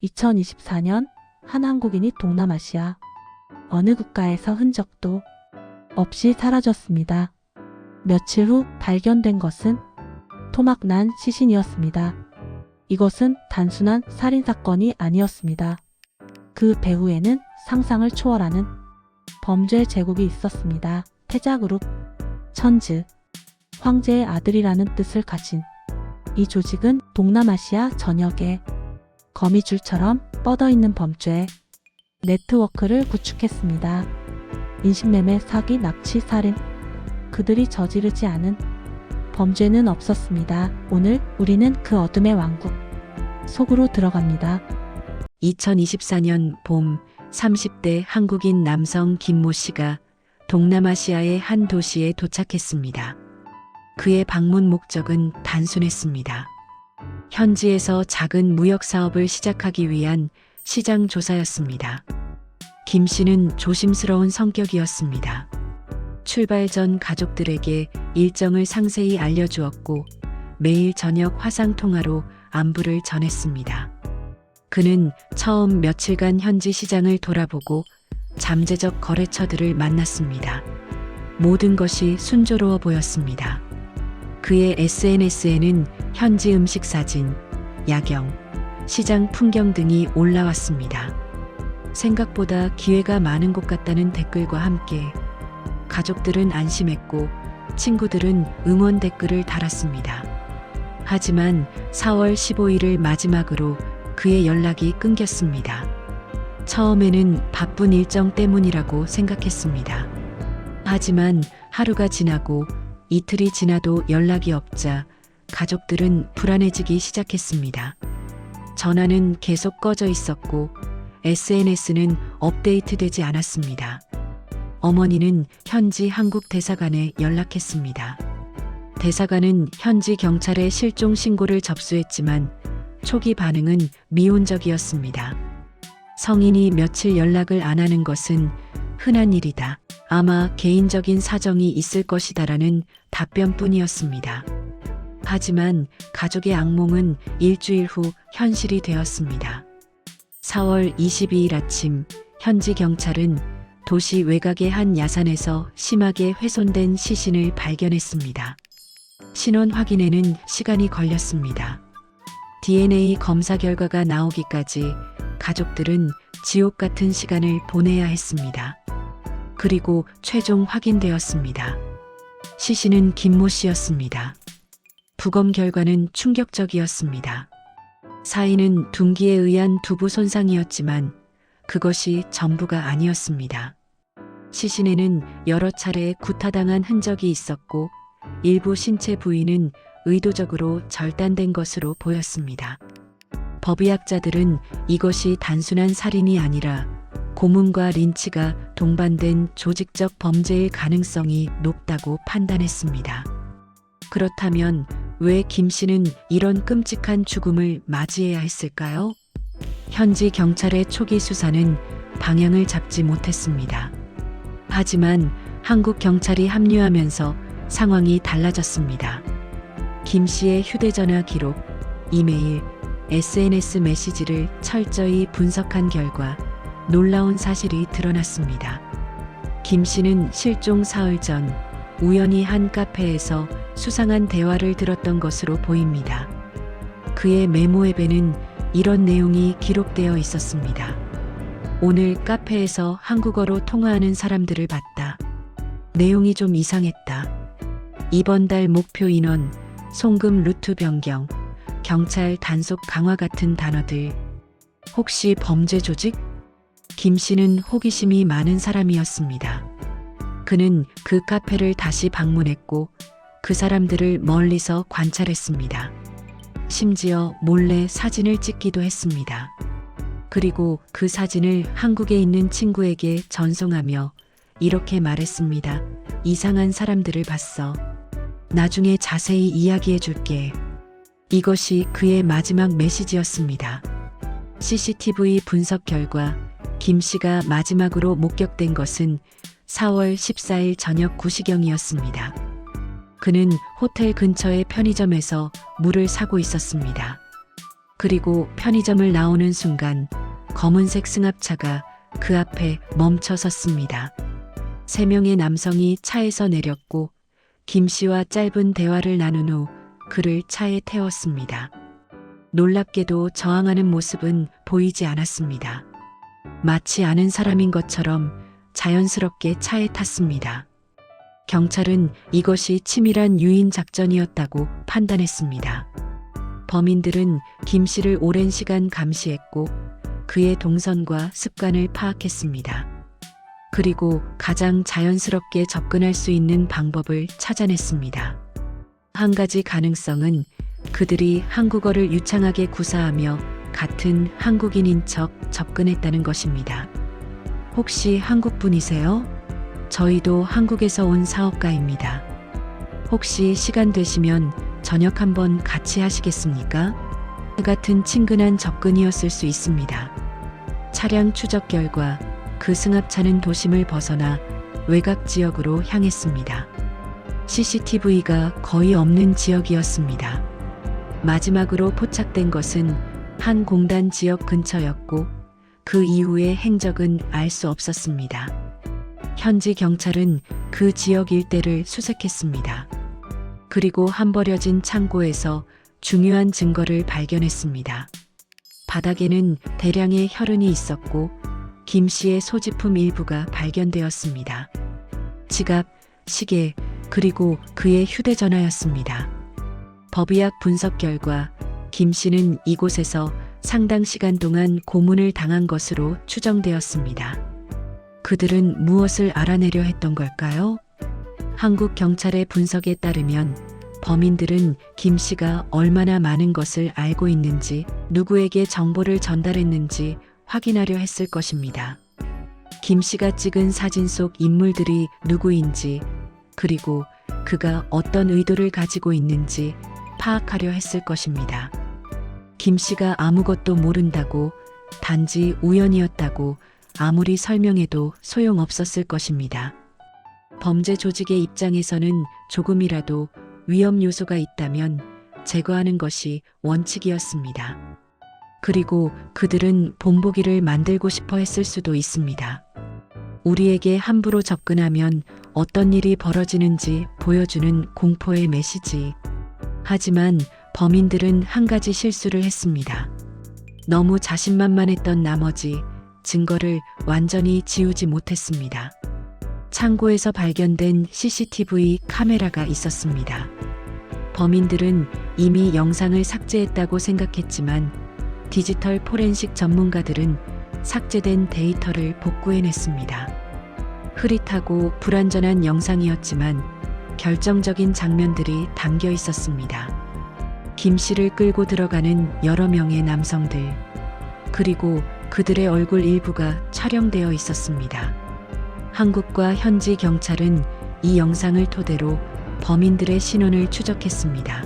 2024년 한 한국인이 동남아시아 어느 국가에서 흔적도 없이 사라졌습니다. 며칠 후 발견된 것은 토막난 시신이었습니다. 이것은 단순한 살인사건이 아니었습니다. 그 배후에는 상상을 초월하는 범죄 제국이 있었습니다. 태자그룹, 천즈, 황제의 아들이라는 뜻을 가진 이 조직은 동남아시아 전역에 거미줄처럼 뻗어있는 범죄 네트워크를 구축했습니다. 인신매매, 사기, 납치, 살인, 그들이 저지르지 않은 범죄는 없었습니다. 오늘 우리는 그 어둠의 왕국 속으로 들어갑니다. 2024년 봄 30대 한국인 남성 김모 씨가 동남아시아의 한 도시에 도착했습니다. 그의 방문 목적은 단순했습니다. 현지에서 작은 무역 사업을 시작하기 위한 시장 조사였습니다. 김 씨는 조심스러운 성격이었습니다. 출발 전 가족들에게 일정을 상세히 알려주었고 매일 저녁 화상 통화로 안부를 전했습니다. 그는 처음 며칠간 현지 시장을 돌아보고 잠재적 거래처들을 만났습니다. 모든 것이 순조로워 보였습니다. 그의 SNS에는 현지 음식 사진, 야경, 시장 풍경 등이 올라왔습니다. 생각보다 기회가 많은 것 같다는 댓글과 함께 가족들은 안심했고 친구들은 응원 댓글을 달았습니다. 하지만 4월 15일을 마지막으로 그의 연락이 끊겼습니다. 처음에는 바쁜 일정 때문이라고 생각했습니다. 하지만 하루가 지나고 이틀이 지나도 연락이 없자 가족들은 불안해지기 시작했습니다. 전화는 계속 꺼져 있었고 SNS는 업데이트되지 않았습니다. 어머니는 현지 한국 대사관에 연락했습니다. 대사관은 현지 경찰에 실종 신고를 접수했지만 초기 반응은 미온적이었습니다. 성인이 며칠 연락을 안 하는 것은 흔한 일이다. 아마 개인적인 사정이 있을 것이다라는 답변뿐이었습니다. 하지만 가족의 악몽은 일주일 후 현실이 되었습니다. 4월 22일 아침 현지 경찰은 도시 외곽의 한 야산에서 심하게 훼손된 시신을 발견했습니다. 신원 확인에는 시간이 걸렸습니다. DNA 검사 결과가 나오기까지 가족들은 지옥 같은 시간을 보내야 했습니다. 그리고 최종 확인되었습니다. 시신은 김모 씨였습니다. 부검 결과는 충격적이었습니다. 사인은 둔기에 의한 두부 손상이었지만 그것이 전부가 아니었습니다. 시신에는 여러 차례 구타당한 흔적이 있었고 일부 신체 부위는 의도적으로 절단된 것으로 보였습니다. 법의학자들은 이것이 단순한 살인이 아니라 고문과 린치가 동반된 조직적 범죄일 가능성이 높다고 판단했습니다. 그렇다면 왜 김 씨는 이런 끔찍한 죽음을 맞이해야 했을까요? 현지 경찰의 초기 수사는 방향을 잡지 못했습니다. 하지만 한국 경찰이 합류하면서 상황이 달라졌습니다. 김 씨의 휴대전화 기록, 이메일, SNS 메시지를 철저히 분석한 결과 놀라운 사실이 드러났습니다. 김 씨는 실종 사흘 전 우연히 한 카페에서 수상한 대화를 들었던 것으로 보입니다. 그의 메모 앱에는 이런 내용이 기록되어 있었습니다. 오늘 카페에서 한국어로 통화하는 사람들을 봤다. 내용이 좀 이상했다. 이번 달 목표 인원, 송금 루트 변경, 경찰 단속 강화 같은 단어들. 혹시 범죄 조직? 김 씨는 호기심이 많은 사람이었습니다. 그는 그 카페를 다시 방문했고 그 사람들을 멀리서 관찰했습니다. 심지어 몰래 사진을 찍기도 했습니다. 그리고 그 사진을 한국에 있는 친구에게 전송하며 이렇게 말했습니다. 이상한 사람들을 봤어. 나중에 자세히 이야기해 줄게. 이것이 그의 마지막 메시지였습니다. CCTV 분석 결과 김 씨가 마지막으로 목격된 것은 4월 14일 저녁 9시경이었습니다. 그는 호텔 근처의 편의점에서 물을 사고 있었습니다. 그리고 편의점을 나오는 순간 검은색 승합차가 그 앞에 멈춰 섰습니다. 3명의 남성이 차에서 내렸고 김 씨와 짧은 대화를 나눈 후 그를 차에 태웠습니다. 놀랍게도 저항하는 모습은 보이지 않았습니다. 마치 아는 사람인 것처럼 자연스럽게 차에 탔습니다. 경찰은 이것이 치밀한 유인 작전이었다고 판단했습니다. 범인들은 김 씨를 오랜 시간 감시했고 그의 동선과 습관을 파악했습니다. 그리고 가장 자연스럽게 접근할 수 있는 방법을 찾아냈습니다. 한 가지 가능성은 그들이 한국어를 유창하게 구사하며 같은 한국인인 척 접근했다는 것입니다. 혹시 한국 분이세요? 저희도 한국에서 온 사업가입니다. 혹시 시간 되시면 저녁 한번 같이 하시겠습니까? 같은 친근한 접근이었을 수 있습니다. 차량 추적 결과 그 승합차는 도심을 벗어나 외곽 지역으로 향했습니다. CCTV가 거의 없는 지역이었습니다. 마지막으로 포착된 것은 한 공단 지역 근처였고 그 이후의 행적은 알 수 없었습니다. 현지 경찰은 그 지역 일대를 수색했습니다. 그리고 한 버려진 창고에서 중요한 증거를 발견했습니다. 바닥에는 대량의 혈흔이 있었고 김 씨의 소지품 일부가 발견되었습니다. 지갑, 시계, 그리고 그의 휴대전화였습니다. 법의학 분석 결과 김 씨는 이곳에서 상당 시간 동안 고문을 당한 것으로 추정되었습니다. 그들은 무엇을 알아내려 했던 걸까요? 한국 경찰의 분석에 따르면 범인들은 김 씨가 얼마나 많은 것을 알고 있는지, 누구에게 정보를 전달했는지 확인하려 했을 것입니다. 김 씨가 찍은 사진 속 인물들이 누구인지, 그리고 그가 어떤 의도를 가지고 있는지 파악하려 했을 것입니다. 김 씨가 아무것도 모른다고, 단지 우연이었다고 아무리 설명해도 소용없었을 것입니다. 범죄 조직의 입장에서는 조금이라도 위험 요소가 있다면 제거하는 것이 원칙이었습니다. 그리고 그들은 본보기를 만들고 싶어 했을 수도 있습니다. 우리에게 함부로 접근하면 어떤 일이 벌어지는지 보여주는 공포의 메시지. 하지만 범인들은 한 가지 실수를 했습니다. 너무 자신만만했던 나머지 증거를 완전히 지우지 못했습니다. 창고에서 발견된 CCTV 카메라가 있었습니다. 범인들은 이미 영상을 삭제했다고 생각했지만 디지털 포렌식 전문가들은 삭제된 데이터를 복구해냈습니다. 흐릿하고 불완전한 영상이었지만 결정적인 장면들이 담겨 있었습니다. 김 씨를 끌고 들어가는 여러 명의 남성들, 그리고 그들의 얼굴 일부가 촬영되어 있었습니다. 한국과 현지 경찰은 이 영상을 토대로 범인들의 신원을 추적했습니다.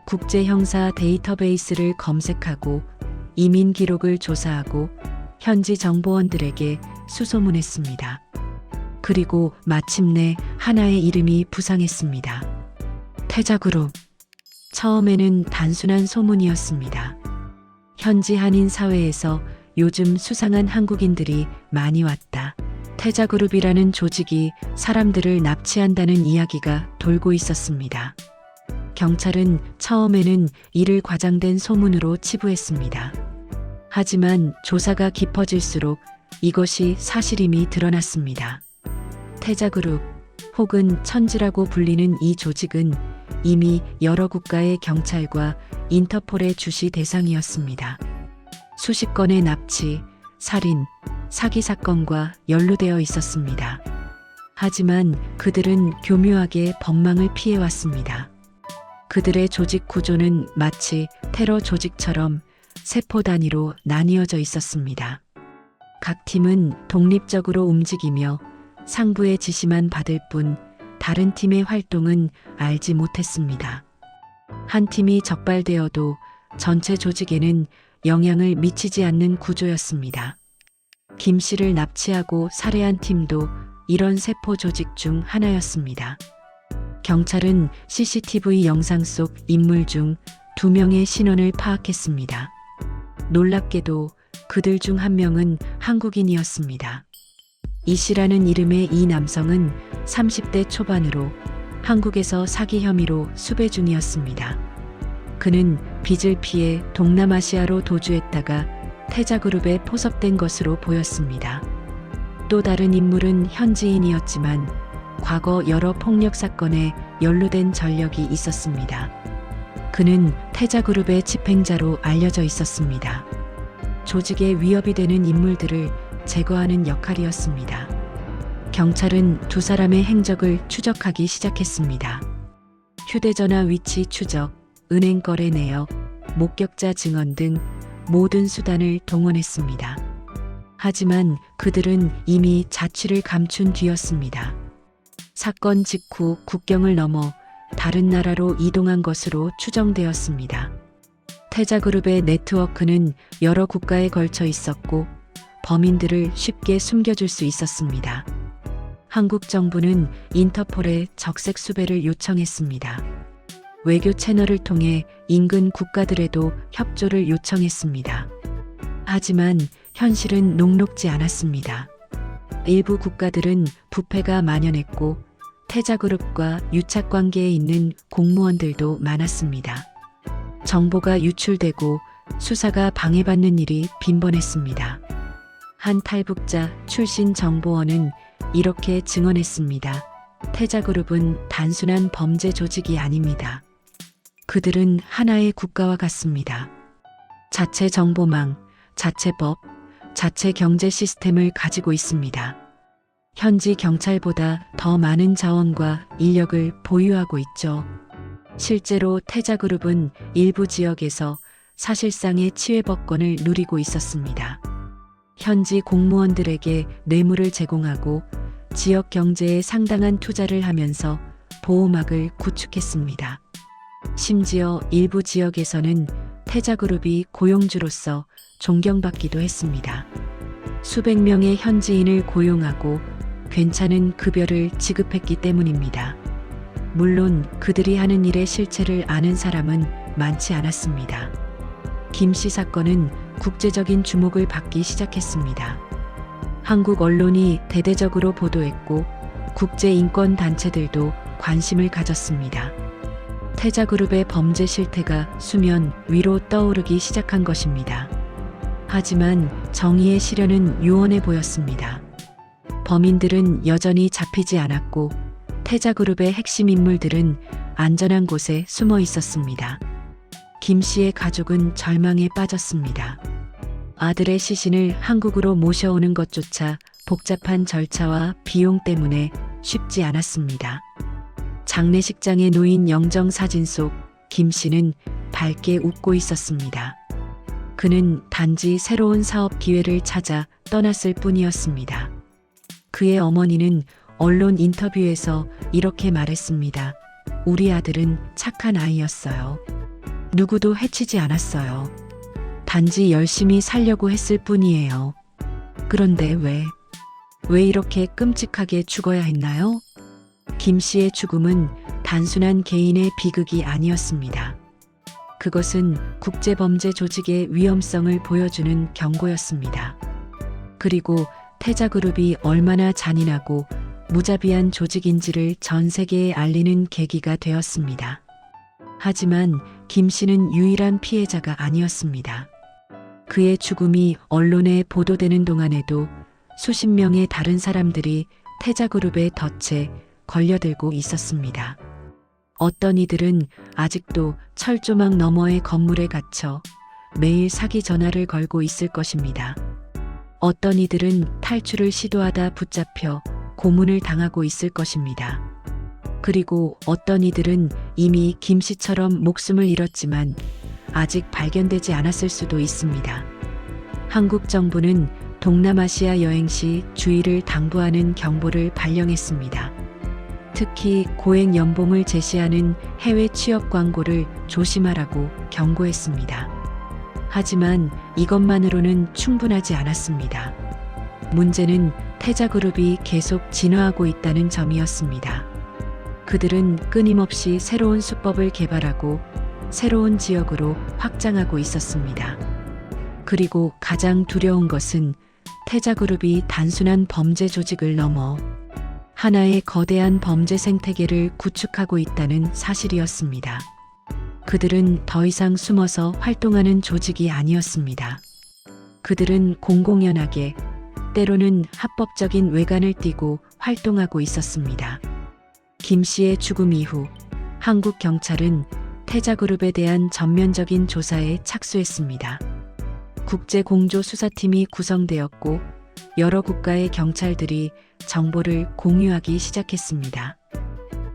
국제형사 데이터베이스를 검색하고 이민 기록을 조사하고 현지 정보원들에게 수소문했습니다. 그리고 마침내 하나의 이름이 부상했습니다. 태자그룹. 처음에는 단순한 소문이었습니다. 현지 한인 사회에서 요즘 수상한 한국인들이 많이 왔다. 태자그룹이라는 조직이 사람들을 납치한다는 이야기가 돌고 있었습니다. 경찰은 처음에는 이를 과장된 소문으로 치부했습니다. 하지만 조사가 깊어질수록 이것이 사실임이 드러났습니다. 태자그룹 혹은 천지라고 불리는 이 조직은 이미 여러 국가의 경찰과 인터폴의 주시 대상이었습니다. 수십 건의 납치, 살인, 사기 사건과 연루되어 있었습니다. 하지만 그들은 교묘하게 법망을 피해왔습니다. 그들의 조직 구조는 마치 테러 조직처럼 세포 단위로 나뉘어져 있었습니다. 각 팀은 독립적으로 움직이며 상부의 지시만 받을 뿐 다른 팀의 활동은 알지 못했습니다. 한 팀이 적발되어도 전체 조직에는 영향을 미치지 않는 구조였습니다. 김 씨를 납치하고 살해한 팀도 이런 세포 조직 중 하나였습니다. 경찰은 CCTV 영상 속 인물 중 2명의 신원을 파악했습니다. 놀랍게도 그들 중 한 명은 한국인이었습니다. 이 씨라는 이름의 이 남성은 30대 초반으로 한국에서 사기 혐의로 수배 중이었습니다. 그는 빚을 피해 동남아시아로 도주했다가 태자그룹에 포섭된 것으로 보였습니다. 또 다른 인물은 현지인이었지만 과거 여러 폭력 사건에 연루된 전력이 있었습니다. 그는 태자그룹의 집행자로 알려져 있었습니다. 조직에 위협이 되는 인물들을 제거하는 역할이었습니다. 경찰은 두 사람의 행적을 추적하기 시작했습니다. 휴대전화 위치 추적, 은행 거래 내역, 목격자 증언 등 모든 수단을 동원했습니다. 하지만 그들은 이미 자취를 감춘 뒤였습니다. 사건 직후 국경을 넘어 다른 나라로 이동한 것으로 추정되었습니다. 태자그룹의 네트워크는 여러 국가에 걸쳐 있었고 범인들을 쉽게 숨겨줄 수 있었습니다. 한국 정부는 인터폴에 적색 수배를 요청했습니다. 외교 채널을 통해 인근 국가들에도 협조를 요청했습니다. 하지만 현실은 녹록지 않았습니다. 일부 국가들은 부패가 만연했고 태자그룹과 유착 관계에 있는 공무원들도 많았습니다. 정보가 유출되고 수사가 방해받는 일이 빈번했습니다. 한 탈북자 출신 정보원은 이렇게 증언했습니다. 태자그룹은 단순한 범죄 조직이 아닙니다. 그들은 하나의 국가와 같습니다. 자체 정보망, 자체 법, 자체 경제 시스템을 가지고 있습니다. 현지 경찰보다 더 많은 자원과 인력을 보유하고 있죠. 실제로 태자그룹은 일부 지역에서 사실상의 치외법권을 누리고 있었습니다. 현지 공무원들에게 뇌물을 제공하고 지역 경제에 상당한 투자를 하면서 보호막을 구축했습니다. 심지어 일부 지역에서는 태자그룹이 고용주로서 존경받기도 했습니다. 수백 명의 현지인을 고용하고 괜찮은 급여를 지급했기 때문입니다. 물론 그들이 하는 일의 실체를 아는 사람은 많지 않았습니다. 김 씨 사건은 국제적인 주목을 받기 시작했습니다. 한국 언론이 대대적으로 보도했고 국제인권단체들도 관심을 가졌습니다. 태자그룹의 범죄 실태가 수면 위로 떠오르기 시작한 것입니다. 하지만 정의의 시련은 요원해 보였습니다. 범인들은 여전히 잡히지 않았고 태자그룹의 핵심 인물들은 안전한 곳에 숨어 있었습니다. 김 씨의 가족은 절망에 빠졌습니다. 아들의 시신을 한국으로 모셔오는 것조차 복잡한 절차와 비용 때문에 쉽지 않았습니다. 장례식장에 놓인 영정사진 속 김 씨는 밝게 웃고 있었습니다. 그는 단지 새로운 사업 기회를 찾아 떠났을 뿐이었습니다. 그의 어머니는 언론 인터뷰에서 이렇게 말했습니다. 우리 아들은 착한 아이였어요. 누구도 해치지 않았어요. 단지 열심히 살려고 했을 뿐이에요. 그런데 왜 이렇게 끔찍하게 죽어야 했나요? 김 씨의 죽음은 단순한 개인의 비극이 아니었습니다. 그것은 국제범죄 조직의 위험성을 보여주는 경고였습니다. 그리고 태자그룹이 얼마나 잔인하고 무자비한 조직인지를 전 세계에 알리는 계기가 되었습니다. 하지만 김 씨는 유일한 피해자가 아니었습니다. 그의 죽음이 언론에 보도되는 동안에도 수십 명의 다른 사람들이 태자그룹의 덫에 걸려들고 있었습니다. 어떤 이들은 아직도 철조망 너머의 건물에 갇혀 매일 사기 전화를 걸고 있을 것입니다. 어떤 이들은 탈출을 시도하다 붙잡혀 고문을 당하고 있을 것입니다. 그리고 어떤 이들은 이미 김 씨처럼 목숨을 잃었지만 아직 발견되지 않았을 수도 있습니다. 한국 정부는 동남아시아 여행 시 주의를 당부하는 경보를 발령했습니다. 특히 고액 연봉을 제시하는 해외 취업 광고를 조심하라고 경고했습니다. 하지만 이것만으로는 충분하지 않았습니다. 문제는 태자그룹이 계속 진화하고 있다는 점이었습니다. 그들은 끊임없이 새로운 수법을 개발하고 새로운 지역으로 확장하고 있었습니다. 그리고 가장 두려운 것은 태자그룹이 단순한 범죄 조직을 넘어 하나의 거대한 범죄 생태계를 구축하고 있다는 사실이었습니다. 그들은 더 이상 숨어서 활동하는 조직이 아니었습니다. 그들은 공공연하게, 때로는 합법적인 외관을 띠고 활동하고 있었습니다. 김 씨의 죽음 이후 한국 경찰은 태자그룹에 대한 전면적인 조사에 착수했습니다. 국제공조수사팀이 구성되었고 여러 국가의 경찰들이 정보를 공유하기 시작했습니다.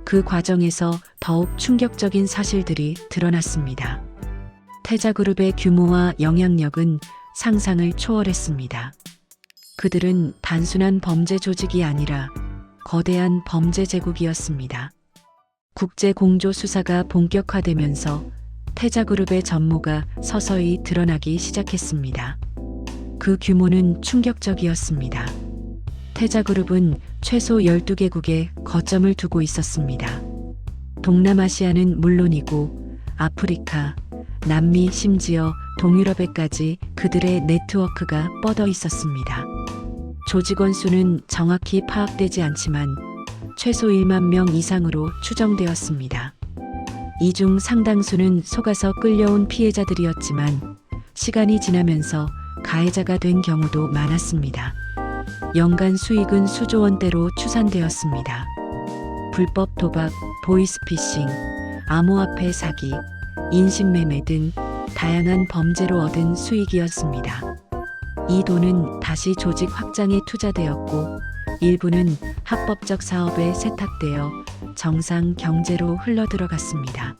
그 과정에서 더욱 충격적인 사실들이 드러났습니다. 태자그룹의 규모와 영향력은 상상을 초월했습니다. 그들은 단순한 범죄 조직이 아니라 거대한 범죄 제국이었습니다. 국제공조수사가 본격화되면서 태자그룹의 전모가 서서히 드러나기 시작했습니다. 그 규모는 충격적이었습니다. 태자그룹은 최소 12개국에 거점을 두고 있었습니다. 동남아시아는 물론이고 아프리카, 남미, 심지어 동유럽에까지 그들의 네트워크가 뻗어 있었습니다. 조직원 수는 정확히 파악되지 않지만 최소 1만 명 이상으로 추정되었습니다. 이 중 상당수는 속아서 끌려온 피해자들이었지만 시간이 지나면서 가해자가 된 경우도 많았습니다. 연간 수익은 수조 원대로 추산되었습니다. 불법 도박, 보이스피싱, 암호화폐 사기, 인신매매 등 다양한 범죄로 얻은 수익이었습니다. 이 돈은 다시 조직 확장에 투자되었고 일부는 합법적 사업에 세탁되어 정상 경제로 흘러들어갔습니다.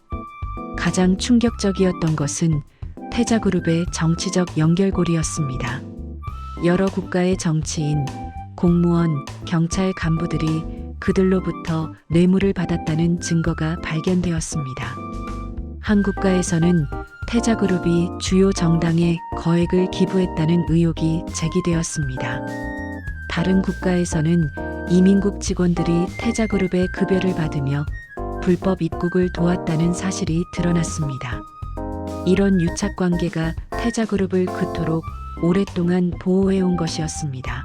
가장 충격적이었던 것은 태자그룹의 정치적 연결고리였습니다. 여러 국가의 정치인, 공무원, 경찰 간부들이 그들로부터 뇌물을 받았다는 증거가 발견되었습니다. 한 국가에서는 태자그룹이 주요 정당에 거액을 기부했다는 의혹이 제기되었습니다. 다른 국가에서는 이민국 직원들이 태자그룹의 급여를 받으며 불법 입국을 도왔다는 사실이 드러났습니다. 이런 유착관계가 태자그룹을 그토록 오랫동안 보호해온 것이었습니다.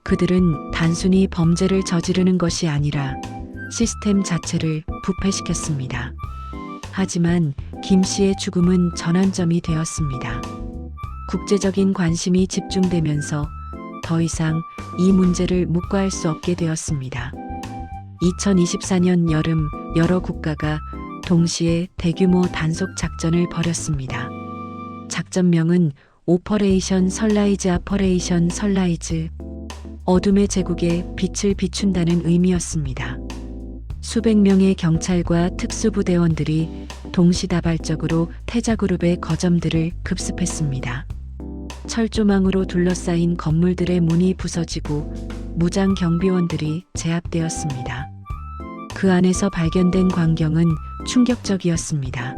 그들은 단순히 범죄를 저지르는 것이 아니라 시스템 자체를 부패시켰습니다. 하지만 김 씨의 죽음은 전환점이 되었습니다. 국제적인 관심이 집중되면서 더 이상 이 문제를 묵과할 수 없게 되었습니다. 2024년 여름 여러 국가가 동시에 대규모 단속 작전을 벌였습니다. 작전명은 오퍼레이션 선라이즈, 어둠의 제국에 빛을 비춘다는 의미였습니다. 수백 명의 경찰과 특수부대원들이 동시다발적으로 태자그룹의 거점들을 급습했습니다. 철조망으로 둘러싸인 건물들의 문이 부서지고 무장 경비원들이 제압되었습니다. 그 안에서 발견된 광경은 충격적이었습니다.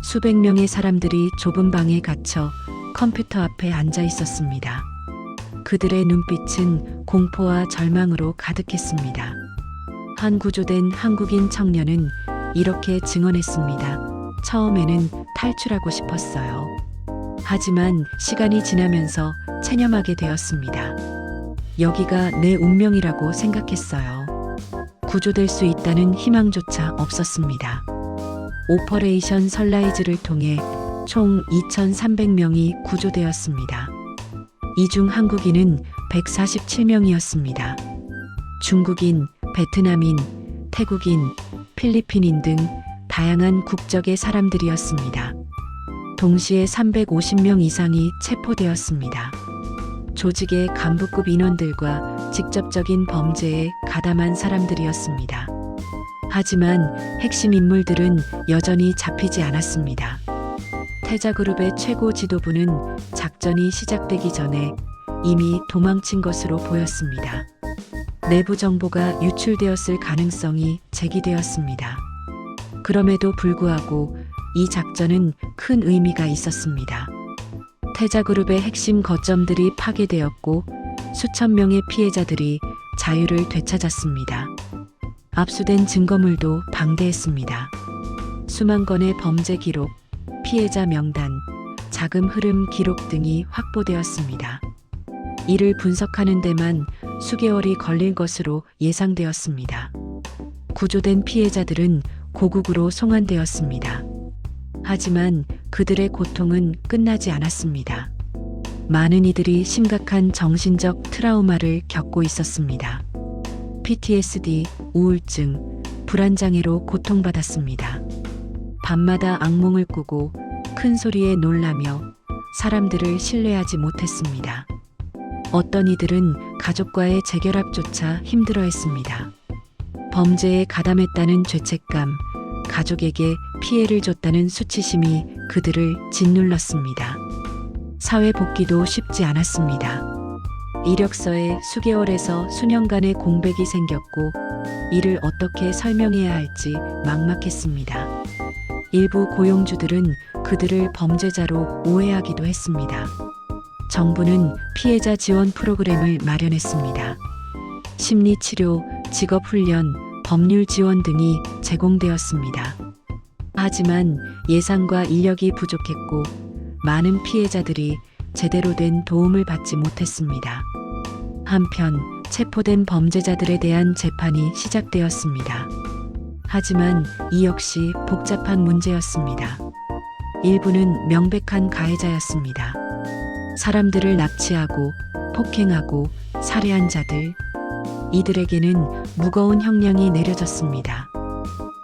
수백 명의 사람들이 좁은 방에 갇혀 컴퓨터 앞에 앉아 있었습니다. 그들의 눈빛은 공포와 절망으로 가득했습니다. 한 구조된 한국인 청년은 이렇게 증언했습니다. 처음에는 탈출하고 싶었어요. 하지만 시간이 지나면서 체념하게 되었습니다. 여기가 내 운명이라고 생각했어요. 구조될 수 있다는 희망조차 없었습니다. 오퍼레이션 선라이즈를 통해 총 2,300명이 구조되었습니다. 이 중 한국인은 147명이었습니다. 중국인, 베트남인, 태국인, 필리핀인 등 다양한 국적의 사람들이었습니다. 동시에 350명 이상이 체포되었습니다. 조직의 간부급 인원들과 직접적인 범죄에 가담한 사람들이었습니다. 하지만 핵심 인물들은 여전히 잡히지 않았습니다. 태자그룹의 최고 지도부는 작전이 시작되기 전에 이미 도망친 것으로 보였습니다. 내부 정보가 유출되었을 가능성이 제기되었습니다. 그럼에도 불구하고 이 작전은 큰 의미가 있었습니다. 태자그룹의 핵심 거점들이 파괴되었고 수천 명의 피해자들이 자유를 되찾았습니다. 압수된 증거물도 방대했습니다. 수만 건의 범죄 기록, 피해자 명단, 자금 흐름 기록 등이 확보되었습니다. 이를 분석하는 데만 수개월이 걸릴 것으로 예상되었습니다. 구조된 피해자들은 고국으로 송환되었습니다. 하지만 그들의 고통은 끝나지 않았습니다. 많은 이들이 심각한 정신적 트라우마를 겪고 있었습니다. PTSD, 우울증, 불안장애로 고통받았습니다. 밤마다 악몽을 꾸고 큰 소리에 놀라며 사람들을 신뢰하지 못했습니다. 어떤 이들은 가족과의 재결합조차 힘들어했습니다. 범죄에 가담했다는 죄책감, 가족에게 피해를 줬다는 수치심이 그들을 짓눌렀습니다. 사회 복귀도 쉽지 않았습니다. 이력서에 수개월에서 수년간의 공백이 생겼고 이를 어떻게 설명해야 할지 막막했습니다. 일부 고용주들은 그들을 범죄자로 오해하기도 했습니다. 정부는 피해자 지원 프로그램을 마련했습니다. 심리치료, 직업훈련, 법률 지원 등이 제공되었습니다. 하지만 예산과 인력이 부족했고 많은 피해자들이 제대로 된 도움을 받지 못했습니다. 한편 체포된 범죄자들에 대한 재판이 시작되었습니다. 하지만 이 역시 복잡한 문제였습니다. 일부는 명백한 가해자였습니다. 사람들을 납치하고 폭행하고 살해한 자들, 이들에게는 무거운 형량이 내려졌습니다.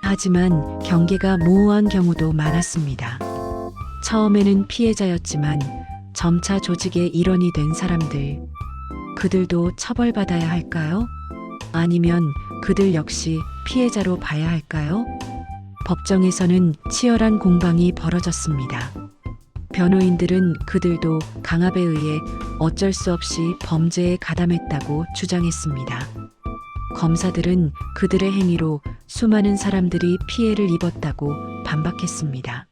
하지만 경계가 모호한 경우도 많았습니다. 처음에는 피해자였지만 점차 조직의 일원이 된 사람들, 그들도 처벌받아야 할까요? 아니면 그들 역시 피해자로 봐야 할까요? 법정에서는 치열한 공방이 벌어졌습니다. 변호인들은 그들도 강압에 의해 어쩔 수 없이 범죄에 가담했다고 주장했습니다. 검사들은 그들의 행위로 수많은 사람들이 피해를 입었다고 반박했습니다.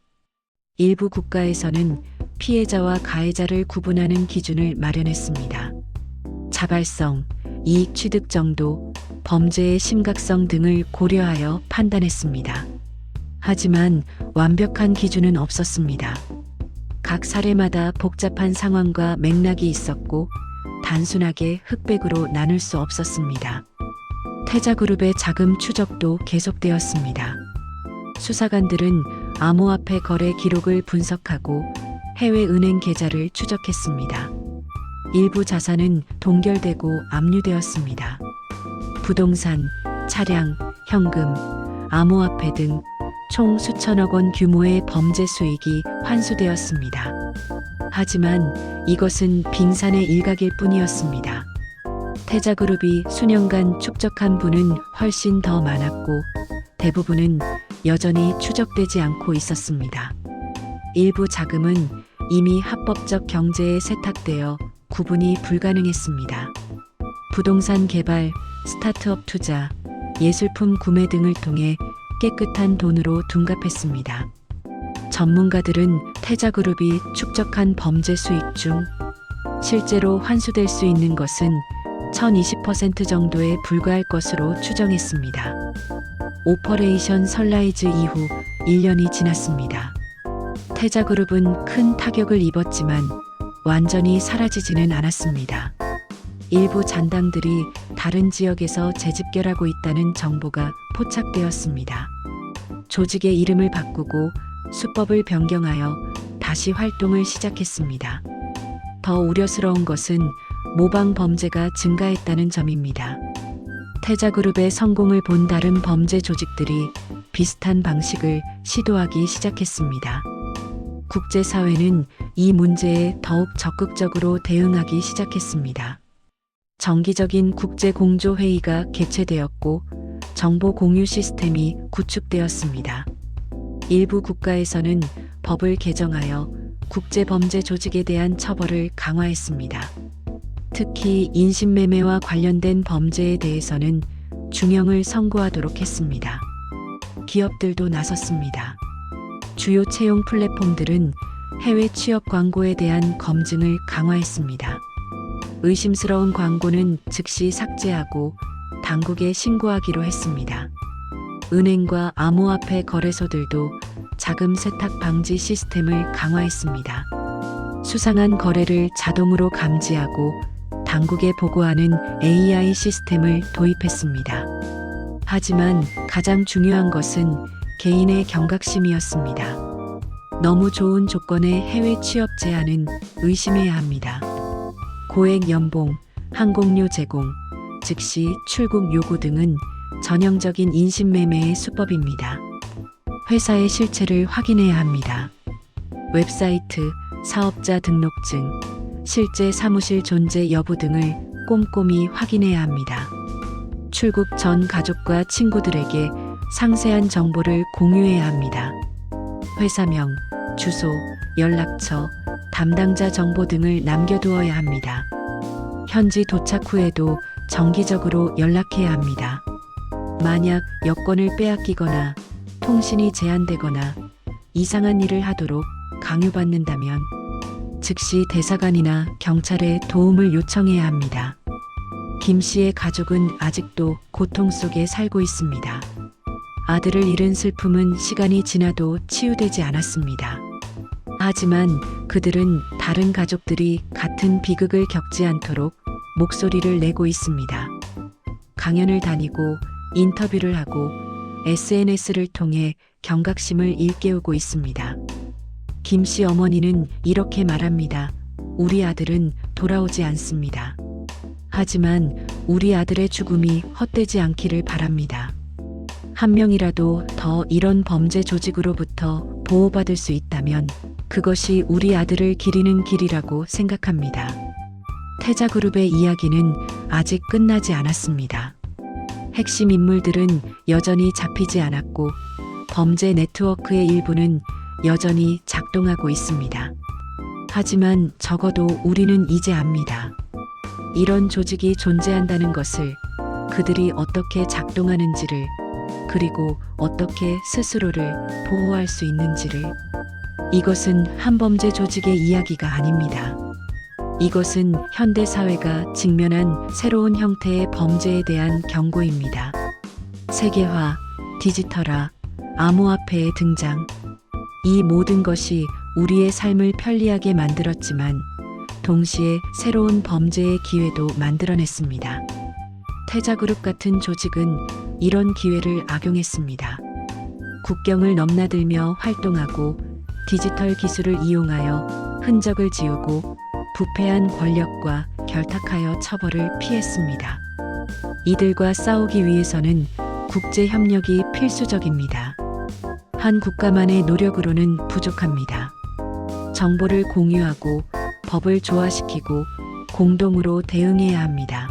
일부 국가에서는 피해자와 가해자를 구분하는 기준을 마련했습니다. 자발성, 이익 취득 정도, 범죄의 심각성 등을 고려하여 판단했습니다. 하지만 완벽한 기준은 없었습니다. 각 사례마다 복잡한 상황과 맥락이 있었고 단순하게 흑백으로 나눌 수 없었습니다. 태자그룹의 자금 추적도 계속되었습니다. 수사관들은 암호화폐 거래 기록을 분석하고 해외 은행 계좌를 추적했습니다. 일부 자산은 동결되고 압류되었습니다. 부동산, 차량, 현금, 암호화폐 등 총 수천억 원 규모의 범죄 수익이 환수되었습니다. 하지만 이것은 빙산의 일각일 뿐이었습니다. 태자그룹이 수년간 축적한 부는 훨씬 더 많았고 대부분은 여전히 추적되지 않고 있었습니다. 일부 자금은 이미 합법적 경제에 세탁되어 구분이 불가능했습니다. 부동산 개발, 스타트업 투자, 예술품 구매 등을 통해 깨끗한 돈으로 둔갑했습니다. 전문가들은 태자그룹이 축적한 범죄 수익 중 실제로 환수될 수 있는 것은 1020% 정도에 불과할 것으로 추정했습니다. 오퍼레이션 선라이즈 이후 1년이 지났습니다. 태자그룹은 큰 타격을 입었지만 완전히 사라지지는 않았습니다. 일부 잔당들이 다른 지역에서 재집결하고 있다는 정보가 포착되었습니다. 조직의 이름을 바꾸고 수법을 변경하여 다시 활동을 시작했습니다. 더 우려스러운 것은 모방 범죄가 증가했다는 점입니다. 태자그룹의 성공을 본 다른 범죄 조직들이 비슷한 방식을 시도하기 시작했습니다. 국제사회는 이 문제에 더욱 적극적으로 대응하기 시작했습니다. 정기적인 국제공조회의가 개최되었고 정보 공유 시스템이 구축되었습니다. 일부 국가에서는 법을 개정하여 국제범죄 조직에 대한 처벌을 강화했습니다. 특히 인신매매와 관련된 범죄에 대해서는 중형을 선고하도록 했습니다. 기업들도 나섰습니다. 주요 채용 플랫폼들은 해외 취업 광고에 대한 검증을 강화했습니다. 의심스러운 광고는 즉시 삭제하고 당국에 신고하기로 했습니다. 은행과 암호화폐 거래소들도 자금 세탁 방지 시스템을 강화했습니다. 수상한 거래를 자동으로 감지하고 당국에 보고하는 AI 시스템을 도입했습니다. 하지만 가장 중요한 것은 개인의 경각심이었습니다. 너무 좋은 조건의 해외 취업 제한은 의심해야 합니다. 고액 연봉, 항공료 제공, 즉시 출국 요구 등은 전형적인 인신매매의 수법입니다. 회사의 실체를 확인해야 합니다. 웹사이트, 사업자 등록증, 실제 사무실 존재 여부 등을 꼼꼼히 확인해야 합니다. 출국 전 가족과 친구들에게 상세한 정보를 공유해야 합니다. 회사명, 주소, 연락처, 담당자 정보 등을 남겨두어야 합니다. 현지 도착 후에도 정기적으로 연락해야 합니다. 만약 여권을 빼앗기거나 통신이 제한되거나 이상한 일을 하도록 강요받는다면 즉시 대사관이나 경찰에 도움을 요청해야 합니다. 김 씨의 가족은 아직도 고통 속에 살고 있습니다. 아들을 잃은 슬픔은 시간이 지나도 치유되지 않았습니다. 하지만 그들은 다른 가족들이 같은 비극을 겪지 않도록 목소리를 내고 있습니다. 강연을 다니고 인터뷰를 하고 SNS를 통해 경각심을 일깨우고 있습니다. 김 씨 어머니는 이렇게 말합니다. 우리 아들은 돌아오지 않습니다. 하지만 우리 아들의 죽음이 헛되지 않기를 바랍니다. 한 명이라도 더 이런 범죄 조직으로부터 보호받을 수 있다면 그것이 우리 아들을 기리는 길이라고 생각합니다. 태자그룹의 이야기는 아직 끝나지 않았습니다. 핵심 인물들은 여전히 잡히지 않았고 범죄 네트워크의 일부는 여전히 작동하고 있습니다. 하지만 적어도 우리는 이제 압니다. 이런 조직이 존재한다는 것을, 그들이 어떻게 작동하는지를, 그리고 어떻게 스스로를 보호할 수 있는지를. 이것은 한 범죄 조직의 이야기가 아닙니다. 이것은 현대 사회가 직면한 새로운 형태의 범죄에 대한 경고입니다. 세계화, 디지털화, 암호화폐의 등장. 이 모든 것이 우리의 삶을 편리하게 만들었지만 동시에 새로운 범죄의 기회도 만들어냈습니다. 태자그룹 같은 조직은 이런 기회를 악용했습니다. 국경을 넘나들며 활동하고 디지털 기술을 이용하여 흔적을 지우고 부패한 권력과 결탁하여 처벌을 피했습니다. 이들과 싸우기 위해서는 국제 협력이 필수적입니다. 한 국가만의 노력으로는 부족합니다. 정보를 공유하고 법을 조화시키고 공동으로 대응해야 합니다.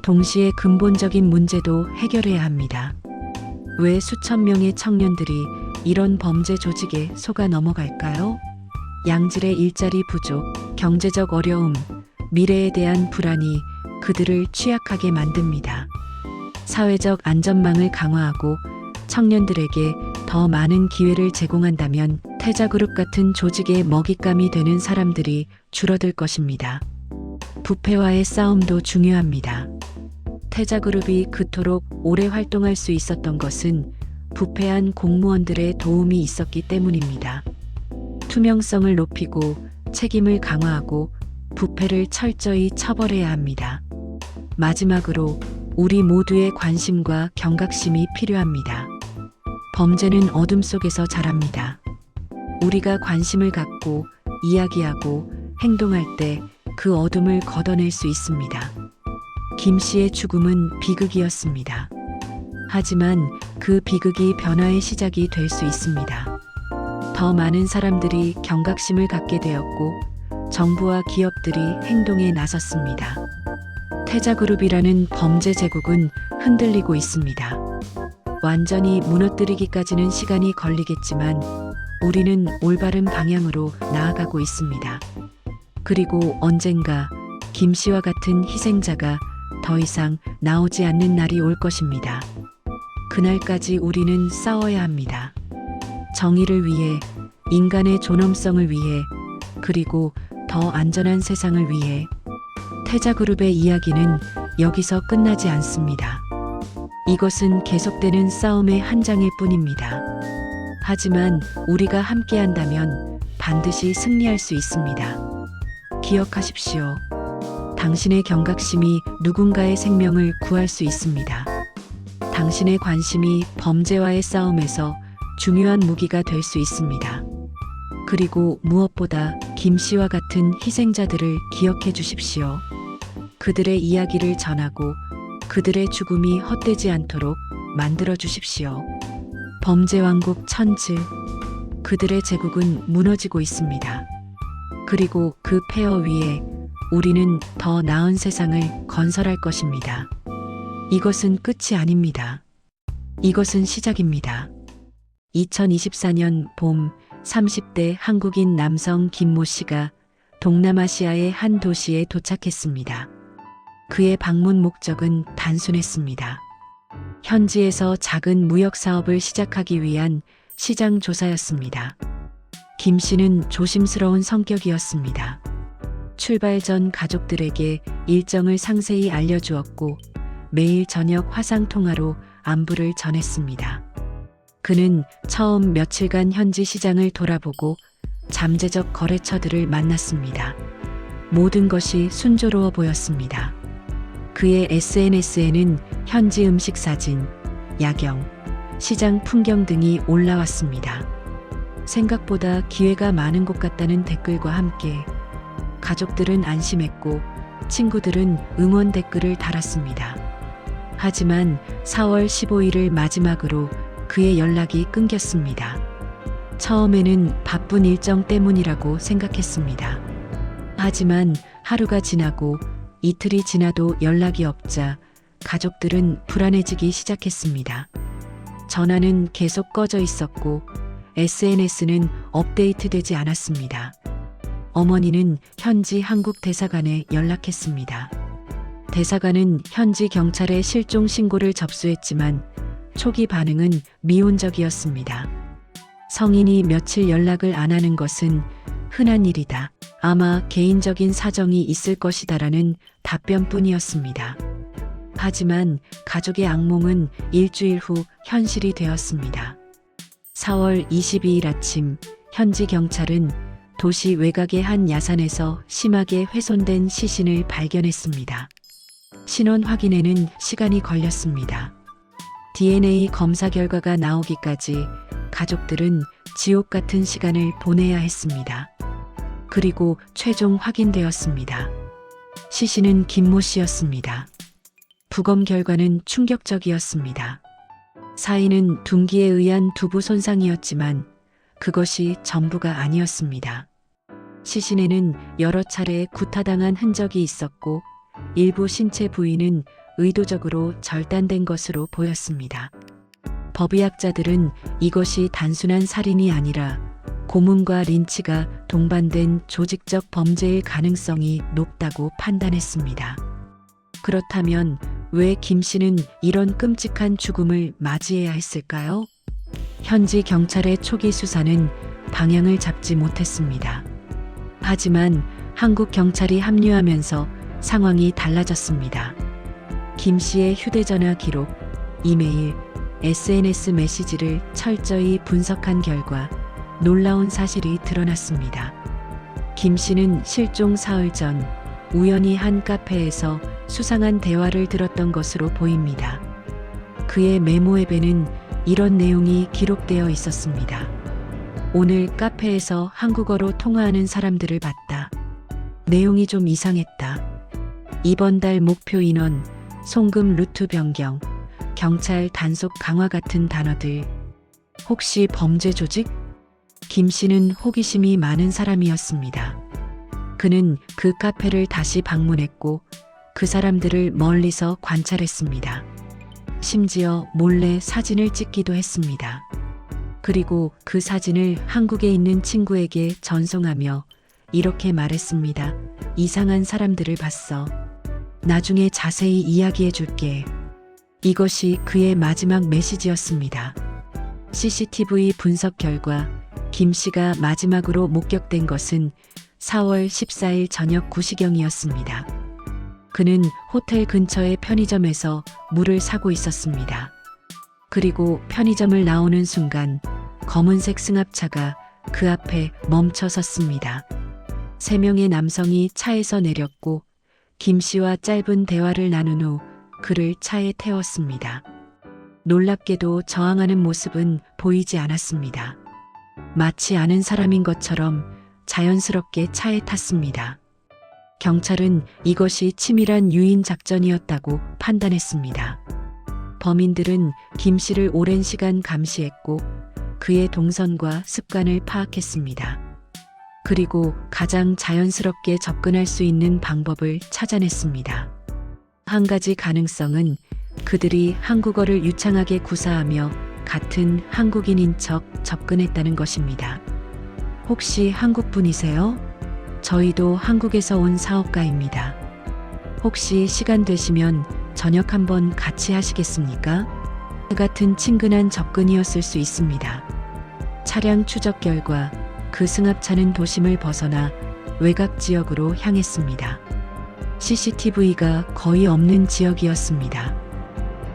동시에 근본적인 문제도 해결해야 합니다. 왜 수천 명의 청년들이 이런 범죄 조직에 속아 넘어갈까요? 양질의 일자리 부족, 경제적 어려움, 미래에 대한 불안이 그들을 취약하게 만듭니다. 사회적 안전망을 강화하고 청년들에게 더 많은 기회를 제공한다면 태자그룹 같은 조직의 먹잇감이 되는 사람들이 줄어들 것입니다. 부패와의 싸움도 중요합니다. 태자그룹이 그토록 오래 활동할 수 있었던 것은 부패한 공무원들의 도움이 있었기 때문입니다. 투명성을 높이고 책임을 강화하고 부패를 철저히 처벌해야 합니다. 마지막으로 우리 모두의 관심과 경각심이 필요합니다. 범죄는 어둠 속에서 자랍니다. 우리가 관심을 갖고 이야기하고 행동할 때 그 어둠을 걷어낼 수 있습니다. 김 씨의 죽음은 비극이었습니다. 하지만 그 비극이 변화의 시작이 될 수 있습니다. 더 많은 사람들이 경각심을 갖게 되었고 정부와 기업들이 행동에 나섰습니다. 태자그룹이라는 범죄 제국은 흔들리고 있습니다. 완전히 무너뜨리기까지는 시간이 걸리겠지만 우리는 올바른 방향으로 나아가고 있습니다. 그리고 언젠가 김 씨와 같은 희생자가 더 이상 나오지 않는 날이 올 것입니다. 그날까지 우리는 싸워야 합니다. 정의를 위해, 인간의 존엄성을 위해, 그리고 더 안전한 세상을 위해. 태자그룹의 이야기는 여기서 끝나지 않습니다. 이것은 계속되는 싸움의 한 장일 뿐입니다. 하지만 우리가 함께한다면 반드시 승리할 수 있습니다. 기억하십시오. 당신의 경각심이 누군가의 생명을 구할 수 있습니다. 당신의 관심이 범죄와의 싸움에서 중요한 무기가 될 수 있습니다. 그리고 무엇보다 김 씨와 같은 희생자들을 기억해 주십시오. 그들의 이야기를 전하고 그들의 죽음이 헛되지 않도록 만들어 주십시오. 범죄 왕국 천츠. 그들의 제국은 무너지고 있습니다. 그리고 그 폐허 위에 우리는 더 나은 세상을 건설할 것입니다. 이것은 끝이 아닙니다. 이것은 시작입니다. 2024년 봄 30대 한국인 남성 김모 씨가 동남아시아의 한 도시에 도착했습니다. 그의 방문 목적은 단순했습니다. 현지에서 작은 무역 사업을 시작하기 위한 시장 조사였습니다. 김 씨는 조심스러운 성격이었습니다. 출발 전 가족들에게 일정을 상세히 알려주었고 매일 저녁 화상 통화로 안부를 전했습니다. 그는 처음 며칠간 현지 시장을 돌아보고 잠재적 거래처들을 만났습니다. 모든 것이 순조로워 보였습니다. 그의 SNS에는 현지 음식 사진, 야경, 시장 풍경 등이 올라왔습니다. 생각보다 기회가 많은 곳 같다는 댓글과 함께 가족들은 안심했고 친구들은 응원 댓글을 달았습니다. 하지만 4월 15일을 마지막으로 그의 연락이 끊겼습니다. 처음에는 바쁜 일정 때문이라고 생각했습니다. 하지만 하루가 지나고 이틀이 지나도 연락이 없자 가족들은 불안해지기 시작했습니다. 전화는 계속 꺼져 있었고 SNS는 업데이트되지 않았습니다. 어머니는 현지 한국 대사관에 연락했습니다. 대사관은 현지 경찰에 실종 신고를 접수했지만 초기 반응은 미온적이었습니다. 성인이 며칠 연락을 안 하는 것은 흔한 일이다. 아마 개인적인 사정이 있을 것이다라는 답변뿐이었습니다. 하지만 가족의 악몽은 일주일 후 현실이 되었습니다. 4월 22일 아침 현지 경찰은 도시 외곽의 한 야산에서 심하게 훼손된 시신을 발견했습니다. 신원 확인에는 시간이 걸렸습니다. DNA 검사 결과가 나오기까지 가족들은 지옥 같은 시간을 보내야 했습니다. 그리고 최종 확인되었습니다. 시신은 김모 씨였습니다. 부검 결과는 충격적이었습니다. 사인은 둔기에 의한 두부 손상이었지만 그것이 전부가 아니었습니다. 시신에는 여러 차례 구타당한 흔적이 있었고 일부 신체 부위는 의도적으로 절단된 것으로 보였습니다. 법의학자들은 이것이 단순한 살인이 아니라 고문과 린치가 동반된 조직적 범죄일 가능성이 높다고 판단했습니다. 그렇다면 왜 김 씨는 이런 끔찍한 죽음을 맞이해야 했을까요? 현지 경찰의 초기 수사는 방향을 잡지 못했습니다. 하지만 한국 경찰이 합류하면서 상황이 달라졌습니다. 김 씨의 휴대전화 기록, 이메일, SNS 메시지를 철저히 분석한 결과 놀라운 사실이 드러났습니다. 김 씨는 실종 사흘 전 우연히 한 카페에서 수상한 대화를 들었던 것으로 보입니다. 그의 메모 앱에는 이런 내용이 기록되어 있었습니다. 오늘 카페에서 한국어로 통화하는 사람들을 봤다. 내용이 좀 이상했다. 이번 달 목표 인원, 송금 루트 변경, 경찰 단속 강화 같은 단어들. 혹시 범죄 조직? 김 씨는 호기심이 많은 사람이었습니다. 그는 그 카페를 다시 방문했고 그 사람들을 멀리서 관찰했습니다. 심지어 몰래 사진을 찍기도 했습니다. 그리고 그 사진을 한국에 있는 친구에게 전송하며 이렇게 말했습니다. 이상한 사람들을 봤어. 나중에 자세히 이야기해 줄게. 이것이 그의 마지막 메시지였습니다. CCTV 분석 결과 김 씨가 마지막으로 목격된 것은 4월 14일 저녁 9시경이었습니다. 그는 호텔 근처의 편의점에서 물을 사고 있었습니다. 그리고 편의점을 나오는 순간 검은색 승합차가 그 앞에 멈춰 섰습니다. 3명의 남성이 차에서 내렸고 김 씨와 짧은 대화를 나눈 후 그를 차에 태웠습니다. 놀랍게도 저항하는 모습은 보이지 않았습니다. 마치 아는 사람인 것처럼 자연스럽게 차에 탔습니다. 경찰은 이것이 치밀한 유인 작전이었다고 판단했습니다. 범인들은 김 씨를 오랜 시간 감시했고 그의 동선과 습관을 파악했습니다. 그리고 가장 자연스럽게 접근할 수 있는 방법을 찾아냈습니다. 한 가지 가능성은 그들이 한국어를 유창하게 구사하며 같은 한국인인 척 접근했다는 것입니다. 혹시 한국 분이세요? 저희도 한국에서 온 사업가입니다. 혹시 시간 되시면 저녁 한번 같이 하시겠습니까? 같은 친근한 접근이었을 수 있습니다. 차량 추적 결과 그 승합차는 도심을 벗어나 외곽 지역으로 향했습니다. CCTV가 거의 없는 지역이었습니다.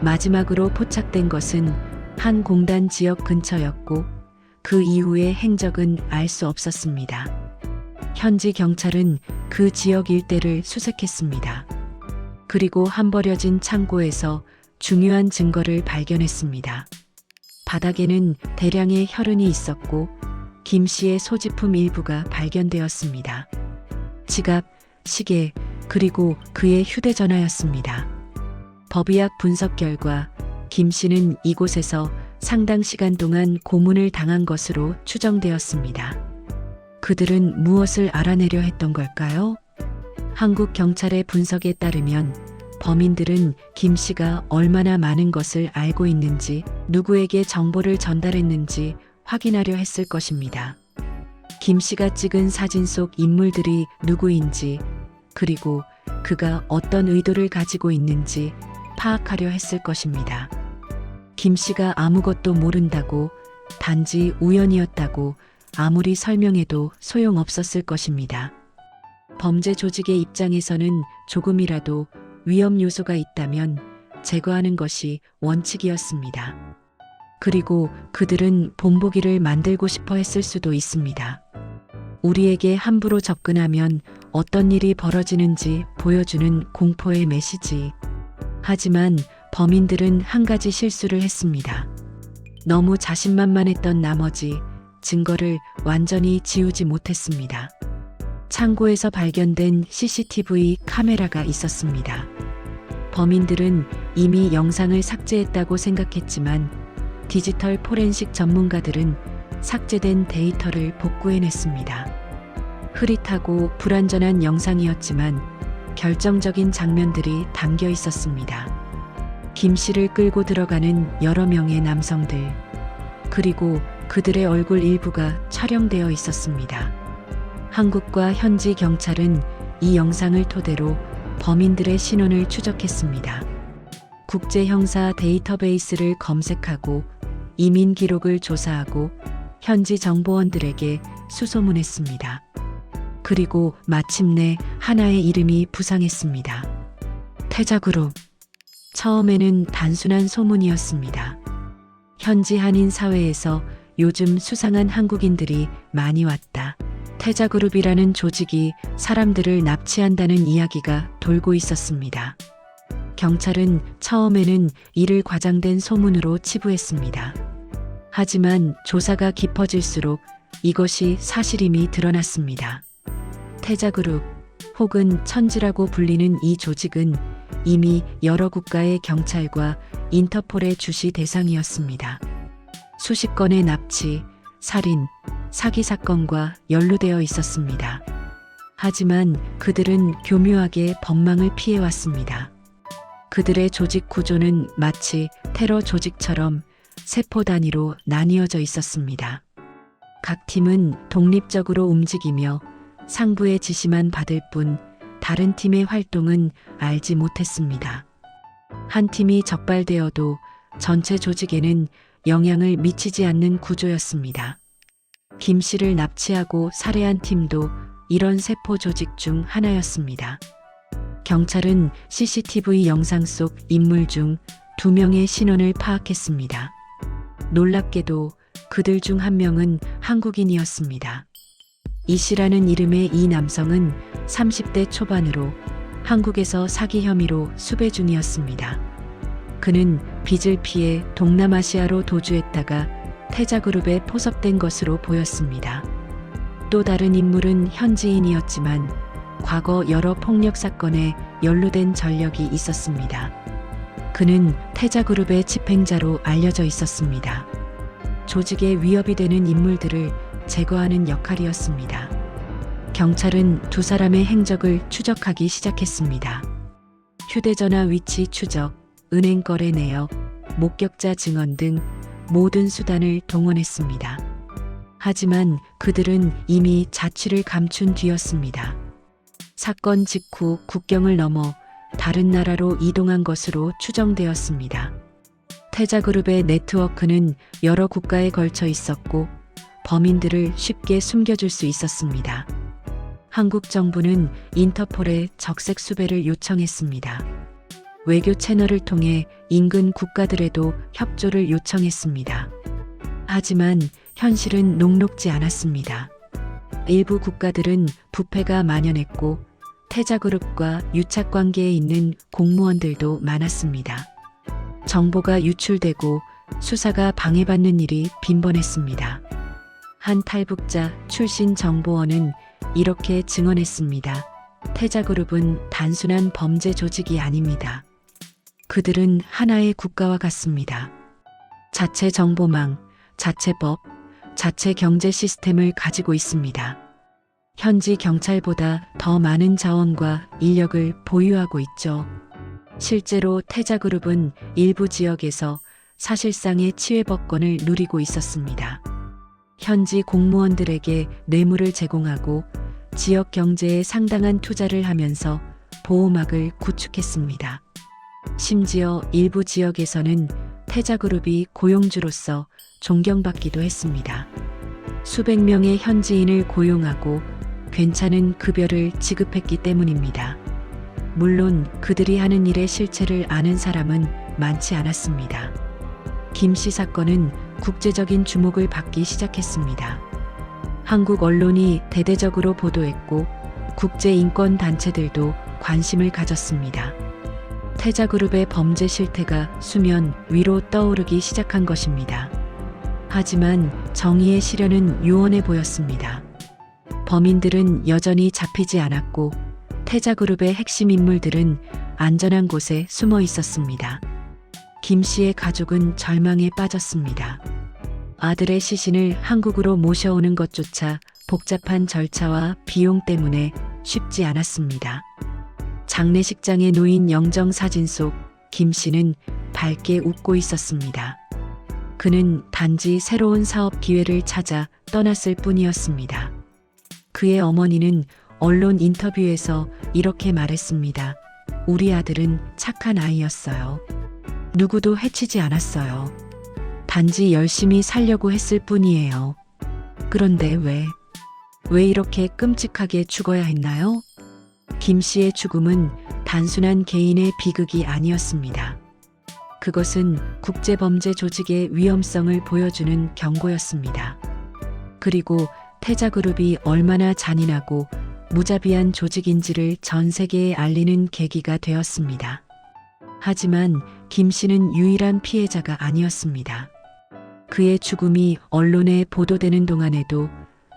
마지막으로 포착된 것은 한 공단 지역 근처였고 그 이후의 행적은 알 수 없었습니다. 현지 경찰은 그 지역 일대를 수색했습니다. 그리고 한 버려진 창고에서 중요한 증거를 발견했습니다. 바닥에는 대량의 혈흔이 있었고 김 씨의 소지품 일부가 발견되었습니다. 지갑, 시계, 그리고 그의 휴대전화였습니다. 법의학 분석 결과 김 씨는 이곳에서 상당 시간 동안 고문을 당한 것으로 추정되었습니다. 그들은 무엇을 알아내려 했던 걸까요? 한국 경찰의 분석에 따르면 범인들은 김 씨가 얼마나 많은 것을 알고 있는지, 누구에게 정보를 전달했는지 확인하려 했을 것입니다. 김 씨가 찍은 사진 속 인물들이 누구인지, 그리고 그가 어떤 의도를 가지고 있는지 파악하려 했을 것입니다. 김 씨가 아무것도 모른다고, 단지 우연이었다고 아무리 설명해도 소용없었을 것입니다. 범죄 조직의 입장에서는 조금이라도 위험 요소가 있다면 제거하는 것이 원칙이었습니다. 그리고 그들은 본보기를 만들고 싶어 했을 수도 있습니다. 우리에게 함부로 접근하면 어떤 일이 벌어지는지 보여주는 공포의 메시지. 하지만 범인들은 한 가지 실수를 했습니다. 너무 자신만만했던 나머지 증거를 완전히 지우지 못했습니다. 창고에서 발견된 CCTV 카메라가 있었습니다. 범인들은 이미 영상을 삭제했다고 생각했지만 디지털 포렌식 전문가들은 삭제된 데이터를 복구해냈습니다. 흐릿하고 불완전한 영상이었지만 결정적인 장면들이 담겨 있었습니다. 김 씨를 끌고 들어가는 여러 명의 남성들, 그리고 그들의 얼굴 일부가 촬영되어 있었습니다. 한국과 현지 경찰은 이 영상을 토대로 범인들의 신원을 추적했습니다. 국제형사 데이터베이스를 검색하고 이민 기록을 조사하고 현지 정보원들에게 수소문했습니다. 그리고 마침내 하나의 이름이 부상했습니다. 태자그룹. 처음에는 단순한 소문이었습니다. 현지 한인 사회에서 요즘 수상한 한국인들이 많이 왔다. 태자그룹이라는 조직이 사람들을 납치한다는 이야기가 돌고 있었습니다. 경찰은 처음에는 이를 과장된 소문으로 치부했습니다. 하지만 조사가 깊어질수록 이것이 사실임이 드러났습니다. 태자그룹 혹은 천지라고 불리는 이 조직은 이미 여러 국가의 경찰과 인터폴의 주시 대상이었습니다. 수십 건의 납치, 살인, 사기 사건과 연루되어 있었습니다. 하지만 그들은 교묘하게 법망을 피해왔습니다. 그들의 조직 구조는 마치 테러 조직처럼 세포 단위로 나뉘어져 있었습니다. 각 팀은 독립적으로 움직이며 상부의 지시만 받을 뿐 다른 팀의 활동은 알지 못했습니다. 한 팀이 적발되어도 전체 조직에는 영향을 미치지 않는 구조였습니다. 김 씨를 납치하고 살해한 팀도 이런 세포 조직 중 하나였습니다. 경찰은 CCTV 영상 속 인물 중 2명의 신원을 파악했습니다. 놀랍게도 그들 중 한 명은 한국인이었습니다. 이 씨라는 이름의 이 남성은 30대 초반으로 한국에서 사기 혐의로 수배 중이었습니다. 그는 빚을 피해 동남아시아로 도주했다가 태자그룹에 포섭된 것으로 보였습니다. 또 다른 인물은 현지인이었지만 과거 여러 폭력 사건에 연루된 전력이 있었습니다. 그는 태자그룹의 집행자로 알려져 있었습니다. 조직에 위협이 되는 인물들을 제거하는 역할이었습니다. 경찰은 두 사람의 행적을 추적하기 시작했습니다. 휴대전화 위치 추적, 은행 거래 내역, 목격자 증언 등 모든 수단을 동원했습니다. 하지만 그들은 이미 자취를 감춘 뒤였습니다. 사건 직후 국경을 넘어 다른 나라로 이동한 것으로 추정되었습니다. 태자그룹의 네트워크는 여러 국가에 걸쳐 있었고 범인들을 쉽게 숨겨줄 수 있었습니다. 한국 정부는 인터폴에 적색 수배를 요청했습니다. 외교 채널을 통해 인근 국가들에도 협조를 요청했습니다. 하지만 현실은 녹록지 않았습니다. 일부 국가들은 부패가 만연했고 태자그룹과 유착 관계에 있는 공무원들도 많았습니다. 정보가 유출되고 수사가 방해받는 일이 빈번했습니다. 한 탈북자 출신 정보원은 이렇게 증언했습니다. 태자그룹은 단순한 범죄 조직이 아닙니다. 그들은 하나의 국가와 같습니다. 자체 정보망, 자체 법, 자체 경제 시스템을 가지고 있습니다. 현지 경찰보다 더 많은 자원과 인력을 보유하고 있죠. 실제로 태자그룹은 일부 지역에서 사실상의 치외법권을 누리고 있었습니다. 현지 공무원들에게 뇌물을 제공하고 지역 경제에 상당한 투자를 하면서 보호막을 구축했습니다. 심지어 일부 지역에서는 태자그룹이 고용주로서 존경받기도 했습니다. 수백 명의 현지인을 고용하고 괜찮은 급여를 지급했기 때문입니다. 물론 그들이 하는 일의 실체를 아는 사람은 많지 않았습니다. 김 씨 사건은 국제적인 주목을 받기 시작했습니다. 한국 언론이 대대적으로 보도했고 국제인권단체들도 관심을 가졌습니다. 태자그룹의 범죄 실태가 수면 위로 떠오르기 시작한 것입니다. 하지만 정의의 시련은 요원해 보였습니다. 범인들은 여전히 잡히지 않았고 태자그룹의 핵심 인물들은 안전한 곳에 숨어 있었습니다. 김 씨의 가족은 절망에 빠졌습니다. 아들의 시신을 한국으로 모셔오는 것조차 복잡한 절차와 비용 때문에 쉽지 않았습니다. 장례식장에 놓인 영정 사진 속 김 씨는 밝게 웃고 있었습니다. 그는 단지 새로운 사업 기회를 찾아 떠났을 뿐이었습니다. 그의 어머니는 언론 인터뷰에서 이렇게 말했습니다. 우리 아들은 착한 아이였어요. 누구도 해치지 않았어요. 단지 열심히 살려고 했을 뿐이에요. 그런데 왜 이렇게 끔찍하게 죽어야 했나요? 김 씨의 죽음은 단순한 개인의 비극이 아니었습니다. 그것은 국제범죄 조직의 위험성을 보여주는 경고였습니다. 그리고 태자그룹이 얼마나 잔인하고 무자비한 조직인지를 전 세계에 알리는 계기가 되었습니다. 하지만 김 씨는 유일한 피해자가 아니었습니다. 그의 죽음이 언론에 보도되는 동안에도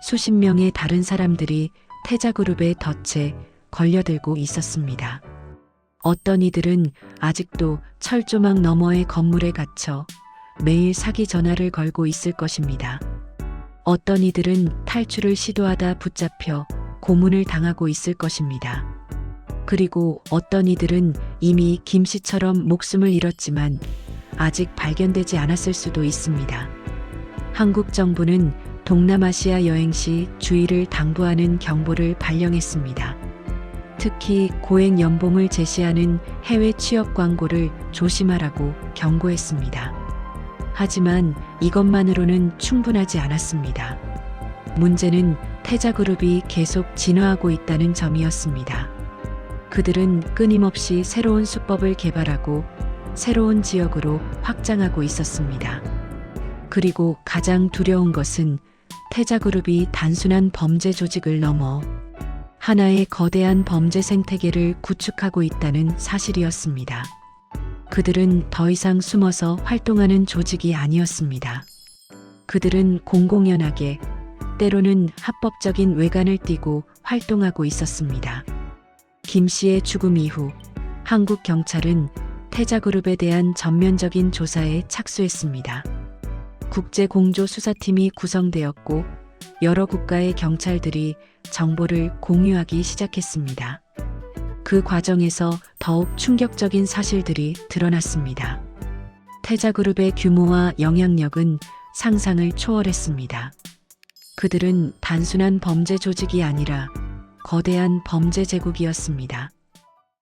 수십 명의 다른 사람들이 태자그룹의 덫에 걸려들고 있었습니다. 어떤 이들은 아직도 철조망 너머의 건물에 갇혀 매일 사기 전화를 걸고 있을 것입니다. 어떤 이들은 탈출을 시도하다 붙잡혀 고문을 당하고 있을 것입니다. 그리고 어떤 이들은 이미 김 씨처럼 목숨을 잃었지만 아직 발견되지 않았을 수도 있습니다. 한국 정부는 동남아시아 여행 시 주의를 당부하는 경보를 발령했습니다. 특히 고액 연봉을 제시하는 해외 취업 광고를 조심하라고 경고했습니다. 하지만 이것만으로는 충분하지 않았습니다. 문제는 태자그룹이 계속 진화하고 있다는 점이었습니다. 그들은 끊임없이 새로운 수법을 개발하고 새로운 지역으로 확장하고 있었습니다. 그리고 가장 두려운 것은 태자그룹이 단순한 범죄 조직을 넘어 하나의 거대한 범죄 생태계를 구축하고 있다는 사실이었습니다. 그들은 더 이상 숨어서 활동하는 조직이 아니었습니다. 그들은 공공연하게, 때로는 합법적인 외관을 띠고 활동하고 있었습니다. 김 씨의 죽음 이후 한국 경찰은 태자그룹에 대한 전면적인 조사에 착수했습니다. 국제공조수사팀이 구성되었고 여러 국가의 경찰들이 정보를 공유하기 시작했습니다. 그 과정에서 더욱 충격적인 사실들이 드러났습니다. 태자그룹의 규모와 영향력은 상상을 초월했습니다. 그들은 단순한 범죄 조직이 아니라 거대한 범죄 제국이었습니다.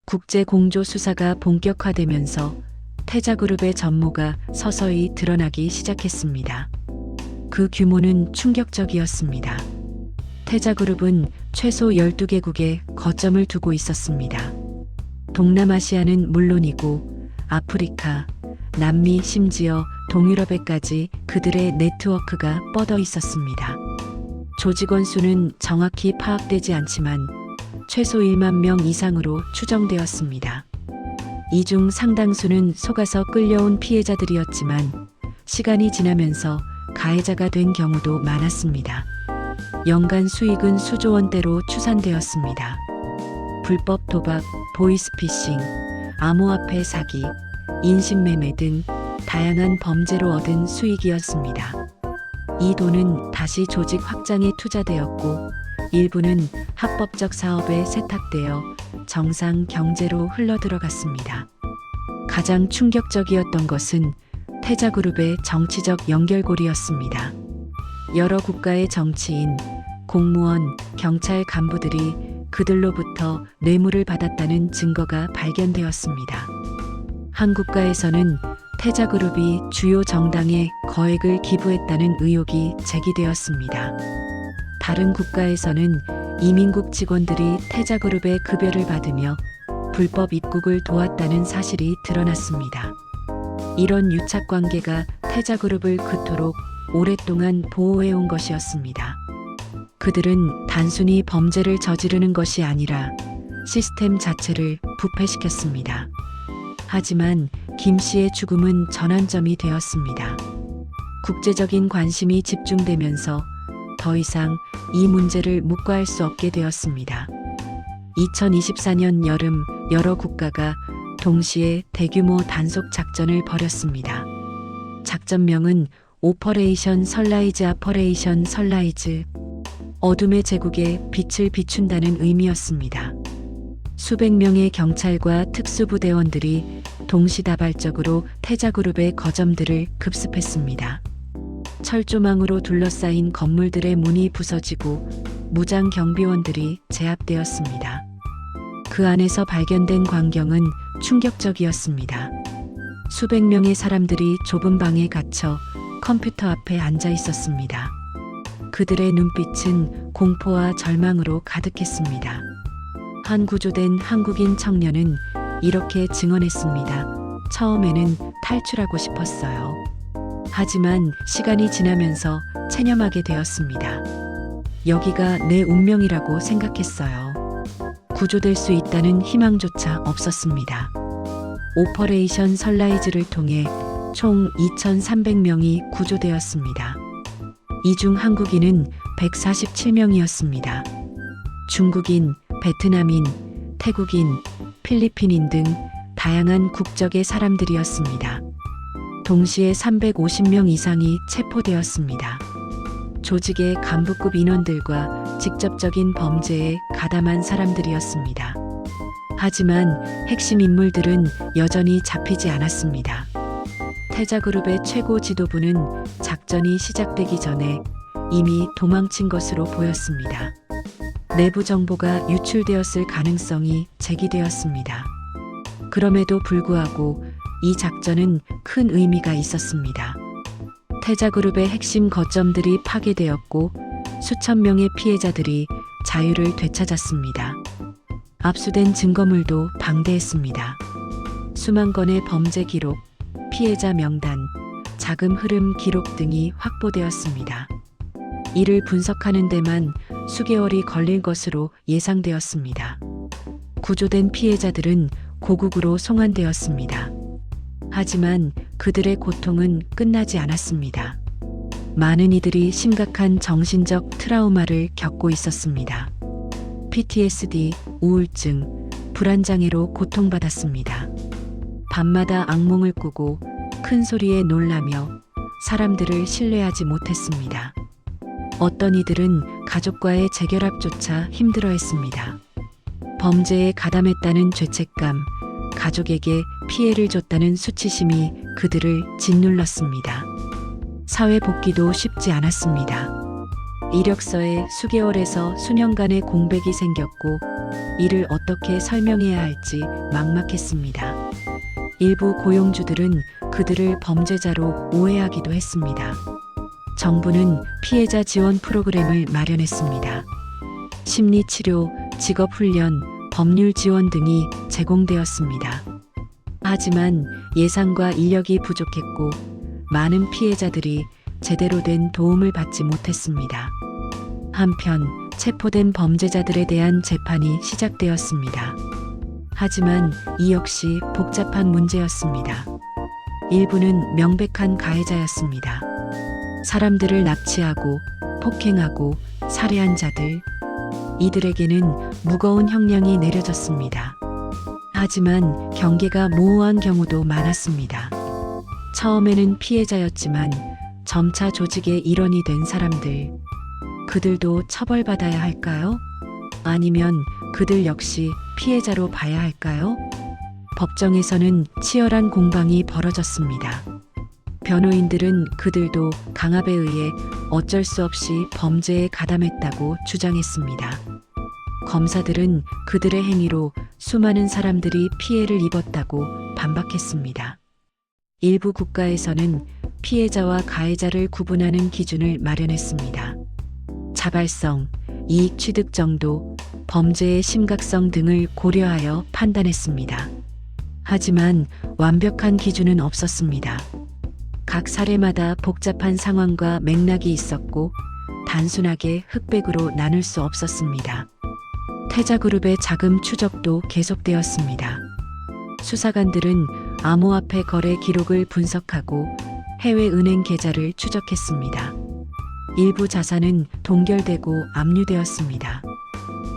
국제공조수사가 본격화되면서 태자그룹의 전모가 서서히 드러나기 시작했습니다. 그 규모는 충격적이었습니다. 태자그룹은 최소 12개국에 거점을 두고 있었습니다. 동남아시아는 물론이고 아프리카, 남미, 심지어 동유럽에까지 그들의 네트워크가 뻗어 있었습니다. 조직원 수는 정확히 파악되지 않지만 최소 1만 명 이상으로 추정되었습니다. 이 중 상당수는 속아서 끌려온 피해자들이었지만 시간이 지나면서 가해자가 된 경우도 많았습니다. 연간 수익은 수조 원대로 추산되었습니다. 불법 도박, 보이스피싱, 암호화폐 사기, 인신매매 등 다양한 범죄로 얻은 수익이었습니다. 이 돈은 다시 조직 확장에 투자되었고 일부는 합법적 사업에 세탁되어 정상 경제로 흘러들어갔습니다. 가장 충격적이었던 것은 태자그룹의 정치적 연결고리였습니다. 여러 국가의 정치인, 공무원, 경찰 간부들이 그들로부터 뇌물을 받았다는 증거가 발견되었습니다. 한 국가에서는 태자그룹이 주요 정당에 거액을 기부했다는 의혹이 제기되었습니다. 다른 국가에서는 이민국 직원들이 태자그룹의 급여를 받으며 불법 입국을 도왔다는 사실이 드러났습니다. 이런 유착관계가 태자그룹을 그토록 오랫동안 보호해온 것이었습니다. 그들은 단순히 범죄를 저지르는 것이 아니라 시스템 자체를 부패시켰습니다. 하지만 김 씨의 죽음은 전환점이 되었습니다. 국제적인 관심이 집중되면서 더 이상 이 문제를 묵과할 수 없게 되었습니다. 2024년 여름 여러 국가가 동시에 대규모 단속 작전을 벌였습니다. 작전명은 오퍼레이션 선라이즈 아퍼레이션 선라이즈, 어둠의 제국에 빛을 비춘다는 의미였습니다. 수백 명의 경찰과 특수부대원들이 동시다발적으로 태자그룹의 거점들을 급습했습니다. 철조망으로 둘러싸인 건물들의 문이 부서지고 무장 경비원들이 제압되었습니다. 그 안에서 발견된 광경은 충격적이었습니다. 수백 명의 사람들이 좁은 방에 갇혀 컴퓨터 앞에 앉아 있었습니다. 그들의 눈빛은 공포와 절망으로 가득했습니다. 한 구조된 한국인 청년은 이렇게 증언했습니다. 처음에는 탈출하고 싶었어요. 하지만 시간이 지나면서 체념하게 되었습니다. 여기가 내 운명이라고 생각했어요. 구조될 수 있다는 희망조차 없었습니다. 오퍼레이션 선라이즈를 통해 총 2,300명이 구조되었습니다. 이 중 한국인은 147명이었습니다. 중국인, 베트남인, 태국인, 필리핀인 등 다양한 국적의 사람들이었습니다. 동시에 350명 이상이 체포되었습니다. 조직의 간부급 인원들과 직접적인 범죄에 가담한 사람들이었습니다. 하지만 핵심 인물들은 여전히 잡히지 않았습니다. 태자그룹의 최고 지도부는 작전이 시작되기 전에 이미 도망친 것으로 보였습니다. 내부 정보가 유출되었을 가능성이 제기되었습니다. 그럼에도 불구하고 이 작전은 큰 의미가 있었습니다. 태자그룹의 핵심 거점들이 파괴되었고 수천 명의 피해자들이 자유를 되찾았습니다. 압수된 증거물도 방대했습니다. 수만 건의 범죄 기록, 피해자 명단, 자금 흐름 기록 등이 확보되었습니다. 이를 분석하는 데만 수개월이 걸릴 것으로 예상되었습니다. 구조된 피해자들은 고국으로 송환되었습니다. 하지만 그들의 고통은 끝나지 않았습니다. 많은 이들이 심각한 정신적 트라우마를 겪고 있었습니다. PTSD, 우울증, 불안장애로 고통받았습니다. 밤마다 악몽을 꾸고 큰 소리에 놀라며 사람들을 신뢰하지 못했습니다. 어떤 이들은 가족과의 재결합조차 힘들어했습니다. 범죄에 가담했다는 죄책감, 가족에게 피해를 줬다는 수치심이 그들을 짓눌렀습니다. 사회 복귀도 쉽지 않았습니다. 이력서에 수개월에서 수년간의 공백이 생겼고 이를 어떻게 설명해야 할지 막막했습니다. 일부 고용주들은 그들을 범죄자로 오해하기도 했습니다. 정부는 피해자 지원 프로그램을 마련했습니다. 심리치료, 직업훈련, 법률 지원 등이 제공되었습니다. 하지만 예산과 인력이 부족했고 많은 피해자들이 제대로 된 도움을 받지 못했습니다. 한편 체포된 범죄자들에 대한 재판이 시작되었습니다. 하지만 이 역시 복잡한 문제였습니다. 일부는 명백한 가해자였습니다. 사람들을 납치하고 폭행하고 살해한 자들, 이들에게는 무거운 형량이 내려졌습니다. 하지만 경계가 모호한 경우도 많았습니다. 처음에는 피해자였지만 점차 조직의 일원이 된 사람들, 그들도 처벌받아야 할까요? 아니면 그들 역시 피해자로 봐야 할까요? 법정에서는 치열한 공방이 벌어졌습니다. 변호인들은 그들도 강압에 의해 어쩔 수 없이 범죄에 가담했다고 주장했습니다. 검사들은 그들의 행위로 수많은 사람들이 피해를 입었다고 반박했습니다. 일부 국가에서는 피해자와 가해자를 구분하는 기준을 마련했습니다. 자발성, 이익 취득 정도, 범죄의 심각성 등을 고려하여 판단했습니다. 하지만 완벽한 기준은 없었습니다. 각 사례마다 복잡한 상황과 맥락이 있었고 단순하게 흑백으로 나눌 수 없었습니다. 태자그룹의 자금 추적도 계속되었습니다. 수사관들은 암호화폐 거래 기록을 분석하고 해외 은행 계좌를 추적했습니다. 일부 자산은 동결되고 압류되었습니다.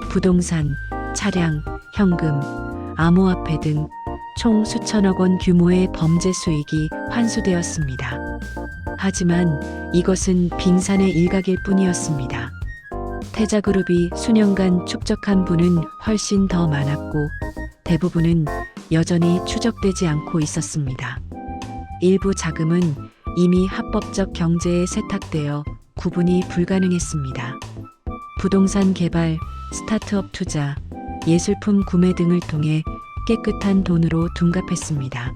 부동산, 차량, 현금, 암호화폐 등 총 수천억 원 규모의 범죄 수익이 환수되었습니다. 하지만 이것은 빙산의 일각일 뿐이었습니다. 태자그룹이 수년간 축적한 부는 훨씬 더 많았고 대부분은 여전히 추적되지 않고 있었습니다. 일부 자금은 이미 합법적 경제에 세탁되어 구분이 불가능했습니다. 부동산 개발, 스타트업 투자, 예술품 구매 등을 통해 깨끗한 돈으로 둔갑했습니다.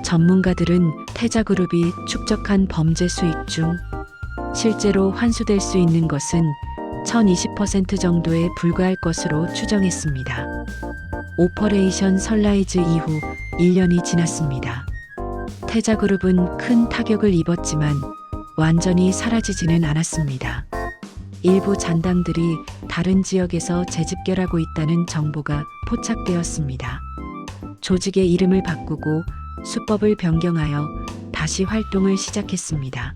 전문가들은 태자그룹이 축적한 범죄 수익 중 실제로 환수될 수 있는 것은 1020% 정도에 불과할 것으로 추정했습니다. 오퍼레이션 선라이즈 이후 1년이 지났습니다. 태자그룹은 큰 타격을 입었지만 완전히 사라지지는 않았습니다. 일부 잔당들이 다른 지역에서 재집결하고 있다는 정보가 포착되었습니다. 조직의 이름을 바꾸고 수법을 변경하여 다시 활동을 시작했습니다.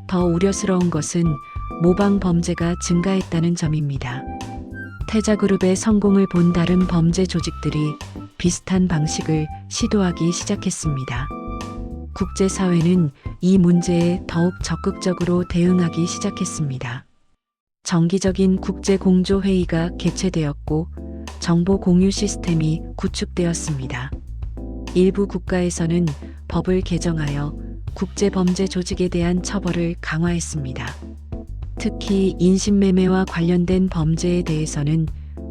더 우려스러운 것은 모방 범죄가 증가했다는 점입니다. 태자그룹의 성공을 본 다른 범죄 조직들이 비슷한 방식을 시도하기 시작했습니다. 국제사회는 이 문제에 더욱 적극적으로 대응하기 시작했습니다. 정기적인 국제공조회의가 개최되었고 정보 공유 시스템이 구축되었습니다. 일부 국가에서는 법을 개정하여 국제범죄 조직에 대한 처벌을 강화했습니다. 특히 인신매매와 관련된 범죄에 대해서는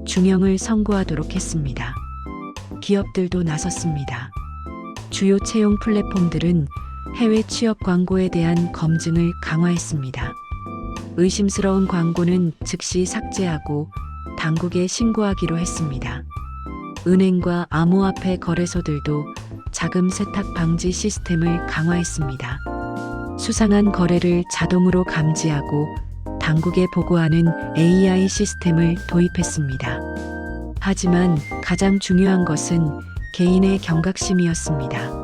중형을 선고하도록 했습니다. 기업들도 나섰습니다. 주요 채용 플랫폼들은 해외 취업 광고에 대한 검증을 강화했습니다. 의심스러운 광고는 즉시 삭제하고 당국에 신고하기로 했습니다. 은행과 암호화폐 거래소들도 자금 세탁 방지 시스템을 강화했습니다. 수상한 거래를 자동으로 감지하고 당국에 보고하는 AI 시스템을 도입했습니다. 하지만 가장 중요한 것은 개인의 경각심이었습니다.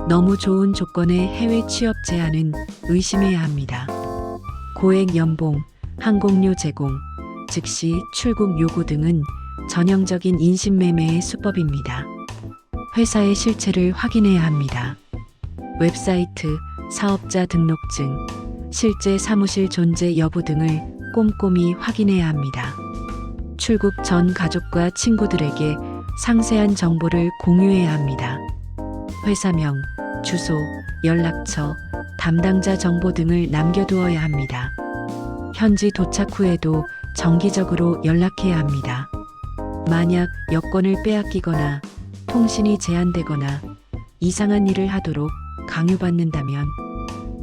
너무 좋은 조건의 해외 취업 제한은 의심해야 합니다. 고액 연봉, 항공료 제공, 즉시 출국 요구 등은 전형적인 인신매매의 수법입니다. 회사의 실체를 확인해야 합니다. 웹사이트, 사업자 등록증, 실제 사무실 존재 여부 등을 꼼꼼히 확인해야 합니다. 출국 전 가족과 친구들에게 상세한 정보를 공유해야 합니다. 회사명, 주소, 연락처, 담당자 정보 등을 남겨두어야 합니다. 현지 도착 후에도 정기적으로 연락해야 합니다. 만약 여권을 빼앗기거나 통신이 제한되거나 이상한 일을 하도록 강요받는다면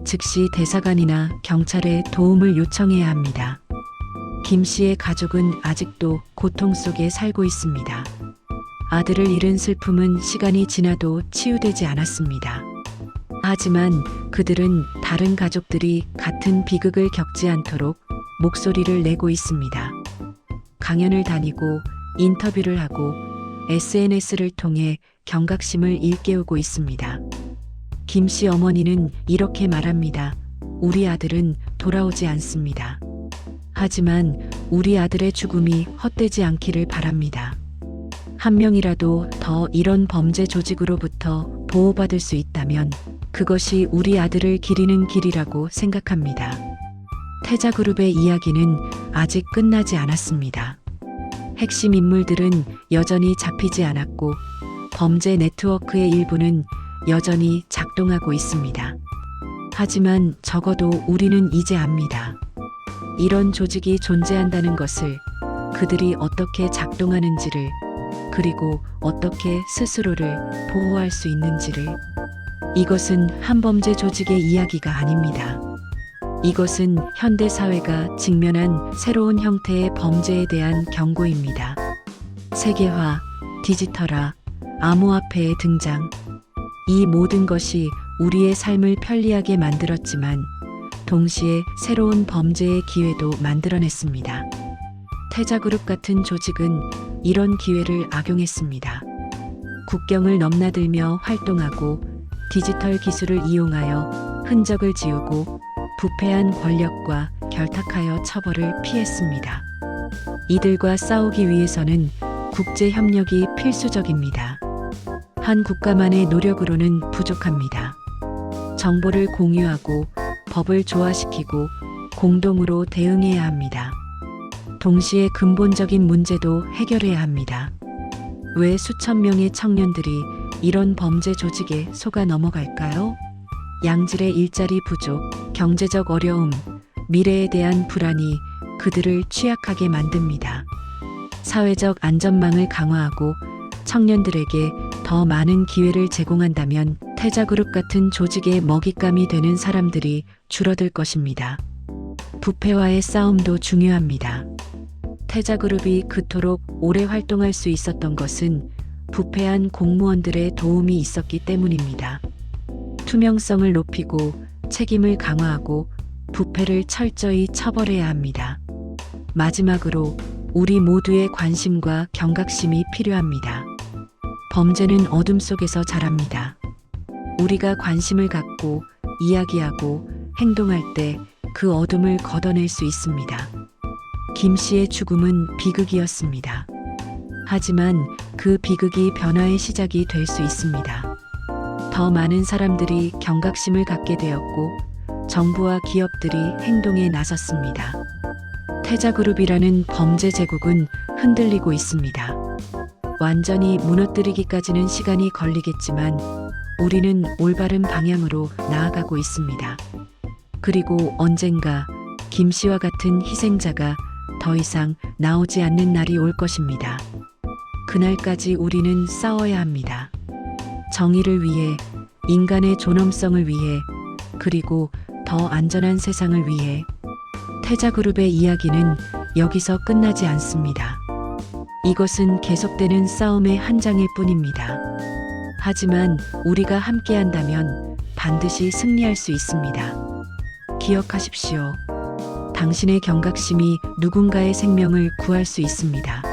즉시 대사관이나 경찰에 도움을 요청해야 합니다. 김 씨의 가족은 아직도 고통 속에 살고 있습니다. 아들을 잃은 슬픔은 시간이 지나도 치유되지 않았습니다. 하지만 그들은 다른 가족들이 같은 비극을 겪지 않도록 목소리를 내고 있습니다. 강연을 다니고 인터뷰를 하고 SNS를 통해 경각심을 일깨우고 있습니다. 김 씨 어머니는 이렇게 말합니다. 우리 아들은 돌아오지 않습니다. 하지만 우리 아들의 죽음이 헛되지 않기를 바랍니다. 한 명이라도 더 이런 범죄 조직으로부터 보호받을 수 있다면 그것이 우리 아들을 기리는 길이라고 생각합니다. 태자그룹의 이야기는 아직 끝나지 않았습니다. 핵심 인물들은 여전히 잡히지 않았고 범죄 네트워크의 일부는 여전히 작동하고 있습니다. 하지만 적어도 우리는 이제 압니다. 이런 조직이 존재한다는 것을, 그들이 어떻게 작동하는지를, 그리고 어떻게 스스로를 보호할 수 있는지를. 이것은 한범죄 조직의 이야기가 아닙니다. 이것은 현대 사회가 직면한 새로운 형태의 범죄에 대한 경고입니다. 세계화, 디지털화, 암호화폐의 등장. 이 모든 것이 우리의 삶을 편리하게 만들었지만 동시에 새로운 범죄의 기회도 만들어냈습니다. 태자그룹 같은 조직은 이런 기회를 악용했습니다. 국경을 넘나들며 활동하고 디지털 기술을 이용하여 흔적을 지우고 부패한 권력과 결탁하여 처벌을 피했습니다. 이들과 싸우기 위해서는 국제 협력이 필수적입니다. 한 국가만의 노력으로는 부족합니다. 정보를 공유하고 법을 조화시키고 공동으로 대응해야 합니다. 동시에 근본적인 문제도 해결해야 합니다. 왜 수천 명의 청년들이 이런 범죄 조직에 속아 넘어갈까요? 양질의 일자리 부족, 경제적 어려움, 미래에 대한 불안이 그들을 취약하게 만듭니다. 사회적 안전망을 강화하고 청년들에게 더 많은 기회를 제공한다면 태자그룹 같은 조직의 먹잇감이 되는 사람들이 줄어들 것입니다. 부패와의 싸움도 중요합니다. 태자그룹이 그토록 오래 활동할 수 있었던 것은 부패한 공무원들의 도움이 있었기 때문입니다. 투명성을 높이고 책임을 강화하고 부패를 철저히 처벌해야 합니다. 마지막으로 우리 모두의 관심과 경각심이 필요합니다. 범죄는 어둠 속에서 자랍니다. 우리가 관심을 갖고 이야기하고 행동할 때 그 어둠을 걷어낼 수 있습니다. 김 씨의 죽음은 비극이었습니다. 하지만 그 비극이 변화의 시작이 될 수 있습니다. 더 많은 사람들이 경각심을 갖게 되었고 정부와 기업들이 행동에 나섰습니다. 태자그룹이라는 범죄 제국은 흔들리고 있습니다. 완전히 무너뜨리기까지는 시간이 걸리겠지만 우리는 올바른 방향으로 나아가고 있습니다. 그리고 언젠가 김 씨와 같은 희생자가 더 이상 나오지 않는 날이 올 것입니다. 그날까지 우리는 싸워야 합니다. 정의를 위해, 인간의 존엄성을 위해, 그리고 더 안전한 세상을 위해. 태자그룹의 이야기는 여기서 끝나지 않습니다. 이것은 계속되는 싸움의 한 장일 뿐입니다. 하지만 우리가 함께한다면 반드시 승리할 수 있습니다. 기억하십시오. 당신의 경각심이 누군가의 생명을 구할 수 있습니다.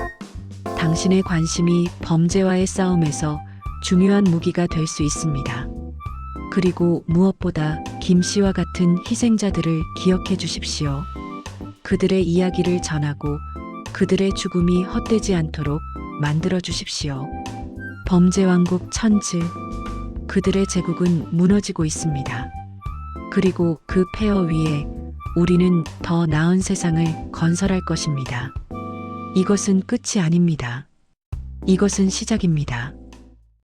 당신의 관심이 범죄와의 싸움에서 중요한 무기가 될 수 있습니다. 그리고 무엇보다 김 씨와 같은 희생자들을 기억해 주십시오. 그들의 이야기를 전하고 그들의 죽음이 헛되지 않도록 만들어 주십시오. 범죄 왕국 천츠. 그들의 제국은 무너지고 있습니다. 그리고 그 폐허 위에 우리는 더 나은 세상을 건설할 것입니다. 이것은 끝이 아닙니다. 이것은 시작입니다.